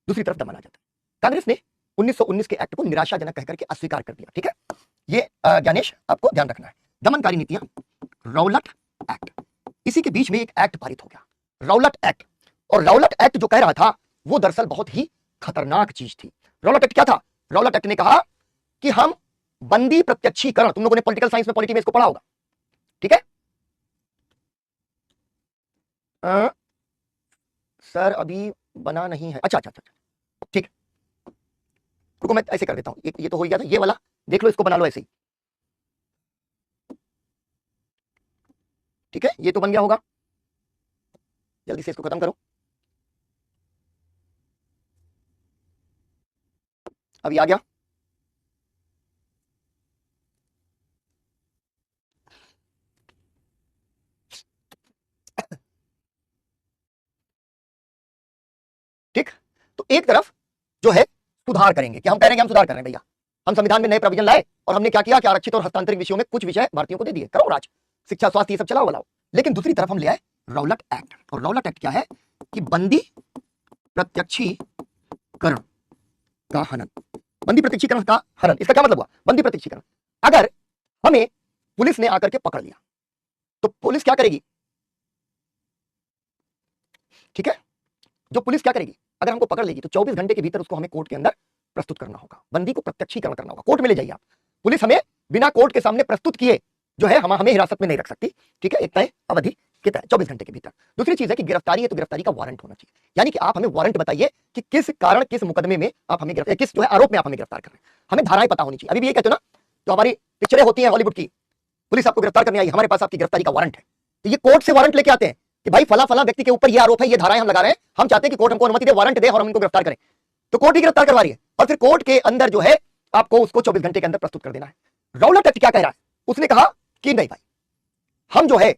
दूसरी तरफ दमन आ जाता है। कांग्रेस ने 1919 के एक्ट को निराशाजनक कहकर के अस्वीकार कर दिया। ठीक है, ये ज्ञानेश आपको ध्यान रखना है। दमनकारी नीतियां, रौलट एक्ट, इसी के बीच में एक एक्ट पारित हो गया, रौलट एक्ट। और रौलट एक्ट जो कह रहा था वो दरअसल बहुत ही खतरनाक चीज थी। रौलट एक्ट क्या था, रौलट एक्ट ने कहा कि हम बंदी प्रत्यक्षीकरण, तुम लोगों ने पॉलिटिकल साइंस में पॉलिटी में इसको पढ़ा होगा, ठीक है सर अभी बना नहीं है, अच्छा अच्छा अच्छा, ठीक, रुको मैं ऐसे कर देता हूं, ये तो हो गया था, ये वाला देख लो, इसको बना लो ऐसे ही। ठीक है, ये तो बन गया होगा, जल्दी से इसको खत्म करो। अभी आ गया, ठीक। तो एक तरफ जो है सुधार करेंगे, कि हम कह रहे हैं कि हम सुधार कर रहे हैं भैया, हम संविधान में नए प्रोविजन लाए और हमने क्या किया कि आरक्षित और हस्तांतरित विषयों में कुछ विषय भारतीयों को दे दिए, करो राज, शिक्षा स्वास्थ्य ये सब चलाओ वालाओ। लेकिन दूसरी तरफ हम ले आए रौलट एक्ट, और रौलट एक्ट क्या है कि बंदी प्रत्यक्षीकरण का हनन, बंदी प्रत्यक्षीकरण का हनन, इसका क्या मतलब हुआ, बंदी प्रत्यक्षीकरण, अगर हमें पुलिस ने आकर के पकड़ लिया तो पुलिस क्या करेगी, ठीक है, जो पुलिस क्या करेगी, अगर हमको पकड़ लेगी तो 24 घंटे के भीतर उसको हमें कोर्ट के अंदर प्रस्तुत करना होगा, बंदी को प्रत्यक्षीकरण करना होगा, कोर्ट में ले जाइए आप, पुलिस हमें बिना कोर्ट के सामने प्रस्तुत किए जो है हमें हिरासत में नहीं रख सकती, ठीक है, एक तय अवधि के तहत 24 घंटे के भीतर। दूसरी चीज है कि गिरफ्तारी है तो गिरफ्तारी का वारंट होना चाहिए, यानी कि आप हमें वारंट बताइए कि किस कारण, किस मुकदमे में आप हमें किस जो है आरोप में आप हमें गिरफ्तार कर रहे हैं, हमें धाराएं पता होनी चाहिए। अभी भी ये कहते हो ना, जो हमारी पिक्चरें होती हैं हॉलीवुड की, पुलिस आपको गिरफ्तार करने आई, हमारे पास आपकी गिरफ्तारी का वारंट है, तो ये कोर्ट से वारंट लेके आते हैं कि भाई फला फला व्यक्ति के ऊपर ये आरोप है, ये धाराएं हम लगा रहे हैं, हम चाहते हैं कि कोर्ट हमको अनुमति दे, वारंट दे और हम इनको गिरफ्तार करें। तो कोर्ट ही गिरफ्तार करवा रही है और फिर कोर्ट के अंदर जो है आपको उसको 24 घंटे के अंदर प्रस्तुत कर देना है। रौलट एक्ट क्या कह रहा है? उसने कहा कि नहीं भाई, हम जो है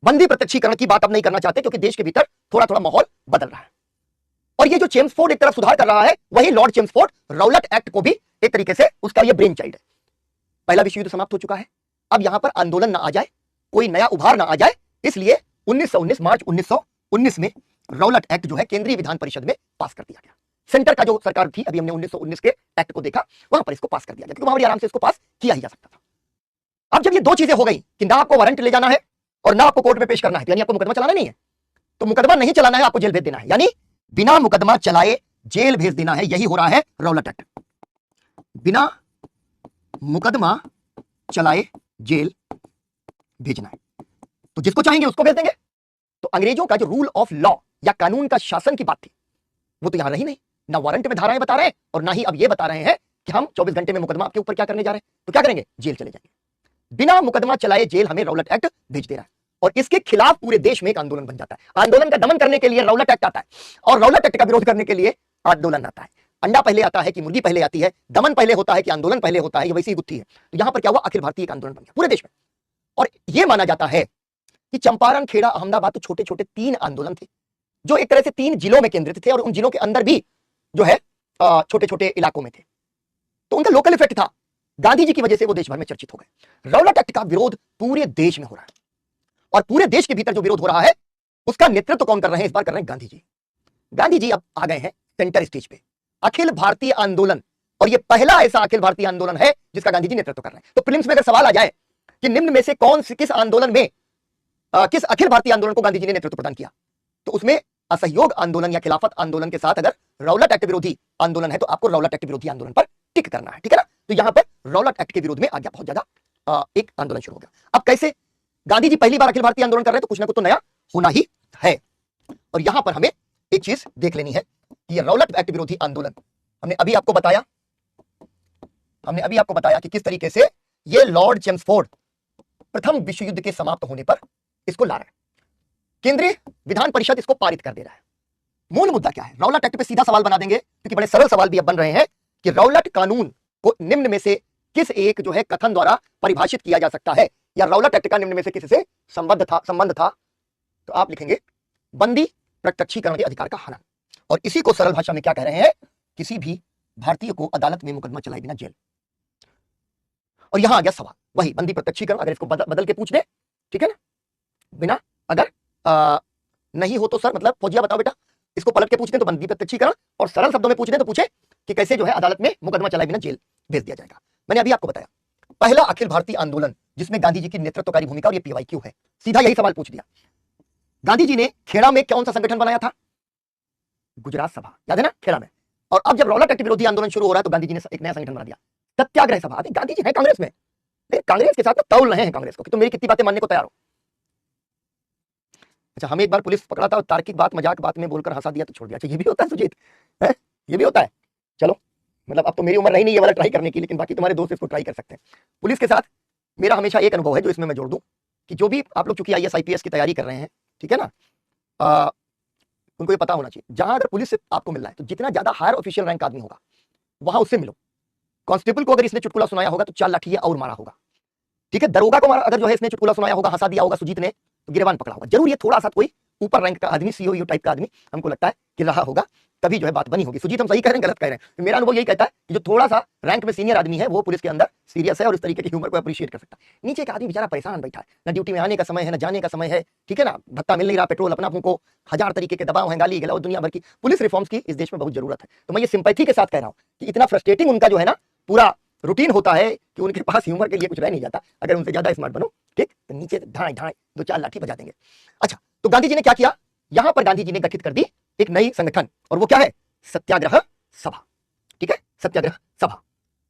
बंदी प्रत्यक्षीकरण की बात अब नहीं करना चाहते, क्योंकि देश के भीतर थोड़ा थोड़ा माहौल बदल रहा है। और ये जो चेम्सफोर्ड एक तरफ सुधार कर रहा है, वही लॉर्ड चेम्सफोर्ड रौलट एक्ट को भी एक तरीके से उसका ये ब्रेन चाइल्ड है। पहला विश्व युद्ध समाप्त हो चुका है, अब यहां पर आंदोलन ना आ जाए, कोई नया उभार ना आ जाए, इसलिए 1919 मार्च 1919 में रौलट एक्ट जो है केंद्रीय विधान परिषद में पास कर दिया गया। सेंटर का जो सरकार थी, अभी हमने 1919 के एक्ट को देखा, वहां पर इसको पास कर दिया गया, क्योंकि वहां बड़ी आराम से इसको पास किया ही जा सकता था। अब जब ये दो चीजें हो गई कि ना आपको वारंट ले जाना है और ना आपको कोर्ट में पेश करना है, यानी आपको मुकदमा चलाना नहीं है, तो मुकदमा नहीं चलाना है, आपको जेल भेज देना है, यानी बिना मुकदमा चलाए जेल भेज देना है। यही हो रहा है रौलट एक्ट, बिना मुकदमा चलाए जेल भेजना है, तो जिसको चाहेंगे उसको भेज देंगे। तो अंग्रेजों का जो रूल ऑफ लॉ या कानून का शासन की बात थी, वो तो यहां रही नहीं, ना वारंट में धाराएं बता रहे हैं और ना ही अब ये बता रहे हैं कि हम 24 घंटे में मुकदमा आपके ऊपर क्या करने जा रहे हैं, तो क्या करेंगे, जेल चले जाएंगे। बिना मुकदमा चलाए जेल हमें रौलट एक्ट भेज दे रहा है, और इसके खिलाफ पूरे देश में एक आंदोलन बन जाता है। आंदोलन का दमन करने के लिए रौलट एक्ट आता है, और रौलट एक्ट का विरोध करने के लिए आंदोलन आता है। अंडा पहले आता है कि मुर्गी पहले आती है, दमन पहले होता है कि आंदोलन पहले होता है, ये वैसी गुत्थी है। तो यहां पर क्या हुआ, अखिल भारतीय एक आंदोलन बन गया पूरे देश में। और यह माना जाता है कि चंपारण, खेड़ा, अहमदाबाद, तो छोटे छोटे 3 आंदोलन थे जो एक तरह से 3 जिलों में केंद्रित थे, और उन जिलों के अंदर भी जो है छोटे छोटे इलाकों में थे, तो उनका लोकल इफेक्ट था। गांधी जी की वजह से वो देश भर में चर्चित हो गए। रौलट एक्ट का विरोध पूरे देश में हो रहा है, और पूरे देश के भीतर जो विरोध हो रहा है उसका नेतृत्व कौन कर रहे हैं, इस बार कर रहे हैं गांधी जी। गांधी जी अब आ गए हैं सेंटर स्टेज पे, अखिल भारतीय आंदोलन, और ये पहला ऐसा अखिल भारतीय आंदोलन है जिसका गांधी जी नेतृत्व कर रहे हैं। तो प्रीलिम्स में अगर सवाल आ जाए कि निम्न में से कौन सी, किस आंदोलन में, किस अखिल भारतीय आंदोलन को गांधी जी ने नेतृत्व प्रदान किया, तो उसमें असहयोग आंदोलन या खिलाफत आंदोलन के साथ अगर रौलट एक्ट विरोधी आंदोलन है तो आपको रौलट एक्ट विरोधी आंदोलन पर टिक करना है, ठीक है ना। तो यहां पर रौलट एक्ट के विरोध में आ गया बहुत ज्यादा एक आंदोलन शुरू हो गया। अब कैसे, गांधी जी पहली बार अखिल भारतीय आंदोलन कर रहे हैं, तो कुछ ना कुछ तो नया होना ही है। और यहां पर हमें एक चीज देख लेनी है कि ये रौलट एक्ट विरोधी आंदोलन, हमने अभी आपको बताया कि किस तरीके से ये लॉर्ड चेम्सफोर्ड प्रथम विश्व युद्ध के समाप्त होने पर इसको ला रहा है, केंद्रीय विधान परिषद इसको पारित कर दे रहा है। मूल मुद्दा क्या है, रौलट एक्ट पे सीधा सवाल बना देंगे, क्योंकि बड़े सरल सवाल भी अब बन रहे हैं कि रौलट कानून को निम्न में से किस एक जो है कथन द्वारा परिभाषित किया जा सकता है, या रौलट एक्ट का निम्न में से किसी से संबंध था, तो आप लिखेंगे बंदी प्रत्यक्षीकरण के अधिकार का हनन। और इसी को सरल भाषा में क्या कह रहे हैं, किसी भी भारतीय को अदालत में मुकदमा चलाए बिना जेल। और यहां आ गया सवाल, वही बंदी प्रत्यक्षीकरण, अगर इसको बदल के पूछ दे, ठीक है ना, बिना अगर नहीं हो तो सर, मतलब फौजिया बताओ बेटा, इसको पलट के पूछते हैं तो बंदी प्रत्यक्षीकरण, और सरल शब्दों में पूछ दें तो पूछे कि कैसे जो है अदालत में मुकदमा चलाए बिना जेल भेज दिया जाएगा। मैंने अभी आपको बताया पहला अखिल भारतीय आंदोलन जिसमें गांधी जी की नेतृत्वकारी भूमिका, और ये पीवाईक्यू है, सीधा यही सवाल पूछ दिया। गांधी जी ने खेड़ा में कौन सा संगठन बनाया था, गुजरात सभा, याद है ना, खेड़ा में। और अब जब रौलट एक्ट विरोधी आंदोलन शुरू हो रहा है तो गांधी जी ने एक नया संगठन बना दिया, सत्याग्रह सभा। अभी गांधी जी है कांग्रेस में, कांग्रेस के साथ में तौल रहे हैं कांग्रेस को कि तुम मेरी कितनी बातें मानने को तैयार हो। अच्छा, हमें एक बार पुलिस पकड़ा था और तार्किक बात मजाक बात में बोलकर हंसा दिया तो छोड़ दिया। अच्छा, ये भी होता है सुजीत, है ये भी होता है। चलो, मतलब अब तो मेरी उम्र रही नहीं ये वाला ट्राई करने की, लेकिन बाकी तुम्हारे दोस्त इसको ट्राई कर सकते हैं। पुलिस के साथ मेरा हमेशा एक अनुभव है जो इसमें मैं जोड़ दूं, कि जो भी आप लोग चूंकि IAS IPS की तैयारी कर रहे हैं, ठीक है ना, उनको ये पता होना चाहिए, जहां अगर पुलिस से आपको मिल रहा है तो जितना ज्यादा हायर ऑफिशियल रैंक आदमी होगा वहां उससे मिलो। कांस्टेबल को अगर इसने चुटकुला सुनाया होगा तो 4 लाठी और मारा होगा, ठीक है। दरोगा को अगर जो है इसने चुटकुला सुनाया होगा, हंसा दिया होगा सुजीत ने, तो गिरबान पकड़ा होगा। जरूर ये थोड़ा सा कोई ऊपर रैंक का आदमी, CEO टाइप का आदमी हमको लगता है कि रहा होगा, तभी जो है बात बनी होगी। सुजीत हम सही कह रहे हैं गलत कह रहे हैं? मेरा अनुभव यही कहता है कि जो थोड़ा सा रैंक में सीनियर आदमी है वो पुलिस के अंदर सीरियस है और इस तरीके की ह्यूमर को अप्रिशिएट कर सकता है। नीचे का आदमी बेचारा परेशान बैठा है, ना ड्यूटी में आने का समय है, ना जाने का समय है, ठीक है ना, भत्ता मिल नहीं रहा, पेट्रोल अपना को 1000 तरीके के दबाव है, गाली गलौज दुनिया भर की। पुलिस रिफॉर्म्स की इस देश में बहुत जरूरत है। तो मैं ये सिंपैथी के साथ कह रहा हूं कि इतना फ्रस्ट्रेटिंग उनका जो है ना पूरा रूटीन होता है कि उनके पास ह्यूमर के लिए कुछ रह नहीं जाता। अगर उनसे ज्यादा स्मार्ट बनो, ठीक, तो नीचे ढाई 2-4 लाठी बजा देंगे। अच्छा, तो गांधी जी ने क्या किया, यहां पर गांधी जी ने गठित कर दी एक नई संगठन, और वो क्या है, सत्याग्रह सभा, ठीक है, सत्याग्रह सभा।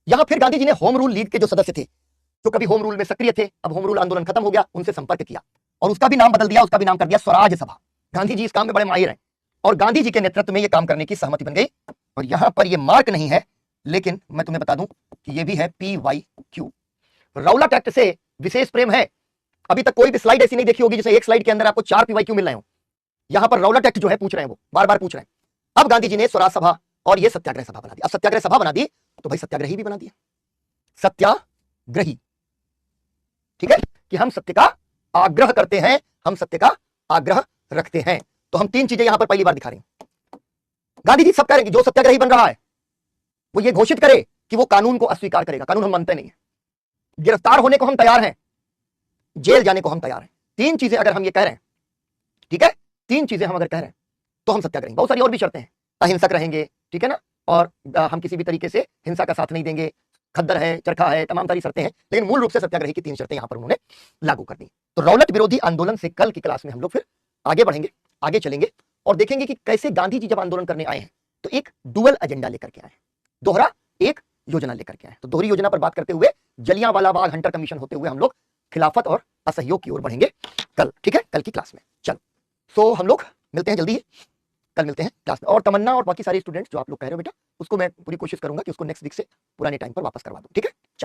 यहां फिर गांधी जी ने होम रूल लीग के जो सदस्य थे, जो कभी होम रूल में सक्रिय थे, अब होम रूल आंदोलन खत्म हो गया, उनसे संपर्क किया और उसका भी नाम बदल दिया, उसका भी नाम कर दिया स्वराज सभा। गांधी जी इस काम में बड़े माहिर हैं और गांधी जी के नेतृत्व में यह काम करने की सहमति बन गई। और यहां पर यह मार्क नहीं है, लेकिन मैं तुम्हें बता दूं कि यह भी है PYQ। राउलाट एक्ट से विशेष प्रेम है। अभी तक कोई भी स्लाइड ऐसी नहीं देखी होगी जिसे एक स्लाइड के अंदर आपको 4 PYQ मिल रहे हो। यहां पर राउलाट एक्ट जो है पूछ रहे हैं, वो बार बार पूछ रहे हैं। अब गांधी जी ने स्वराज सभा और ये सत्याग्रह सभा बना दी। अब सत्याग्रह सभा बना दी तो भाई सत्याग्रही भी बना दिया, सत्याग्रही। ठीक है, कि हम सत्य का आग्रह करते हैं, हम सत्य का आग्रह रखते हैं। तो हम 3 चीजें यहां पर पहली बार दिखा रहे हैं। गांधी जी सब कह रहे हैं कि जो सत्याग्रही बन रहा है वो ये घोषित करे कि वो कानून को अस्वीकार करेगा। कानून हम मानते नहीं है, गिरफ्तार होने को हम तैयार हैं, जेल जाने को हम तैयार हैं। 3 चीजें अगर हम ये कह रहे हैं, ठीक है, 3 चीजें हम अगर कह रहे हैं तो हम सत्याग्रही। बहुत सारी और भी शर्तें हैं, अहिंसक रहेंगे, ठीक है ना, और हम किसी भी तरीके से हिंसा का साथ नहीं देंगे, खद्दर है, चरखा है, तमाम सारी शर्तें हैं, लेकिन मूल रूप से सत्याग्रही की 3 शर्तें यहां पर उन्होंने लागू कर दी। तो रौलट विरोधी आंदोलन से कल की क्लास में हम लोग फिर आगे बढ़ेंगे, आगे चलेंगे और देखेंगे कि कैसे गांधी जी जब आंदोलन करने आए हैं तो एक डुअल एजेंडा लेकर के आए हैं, दोहरा एक योजना लेकर के आए। तो दोहरी योजना पर बात करते हुए जलियांवाला बाग हंटर कमीशन होते हुए हम लोग खिलाफत और असहयोग की ओर बढ़ेंगे कल, ठीक है, कल की क्लास में। चलो, सो हम लोग मिलते हैं जल्दी ही, कल मिलते हैं क्लास में। और तमन्ना और बाकी सारे स्टूडेंट्स जो आप लोग कह रहे हो बेटा, उसको मैं पूरी कोशिश करूंगा कि उसको नेक्स्ट वीक से पुराने टाइम पर वापस करवा दूं, ठीक है।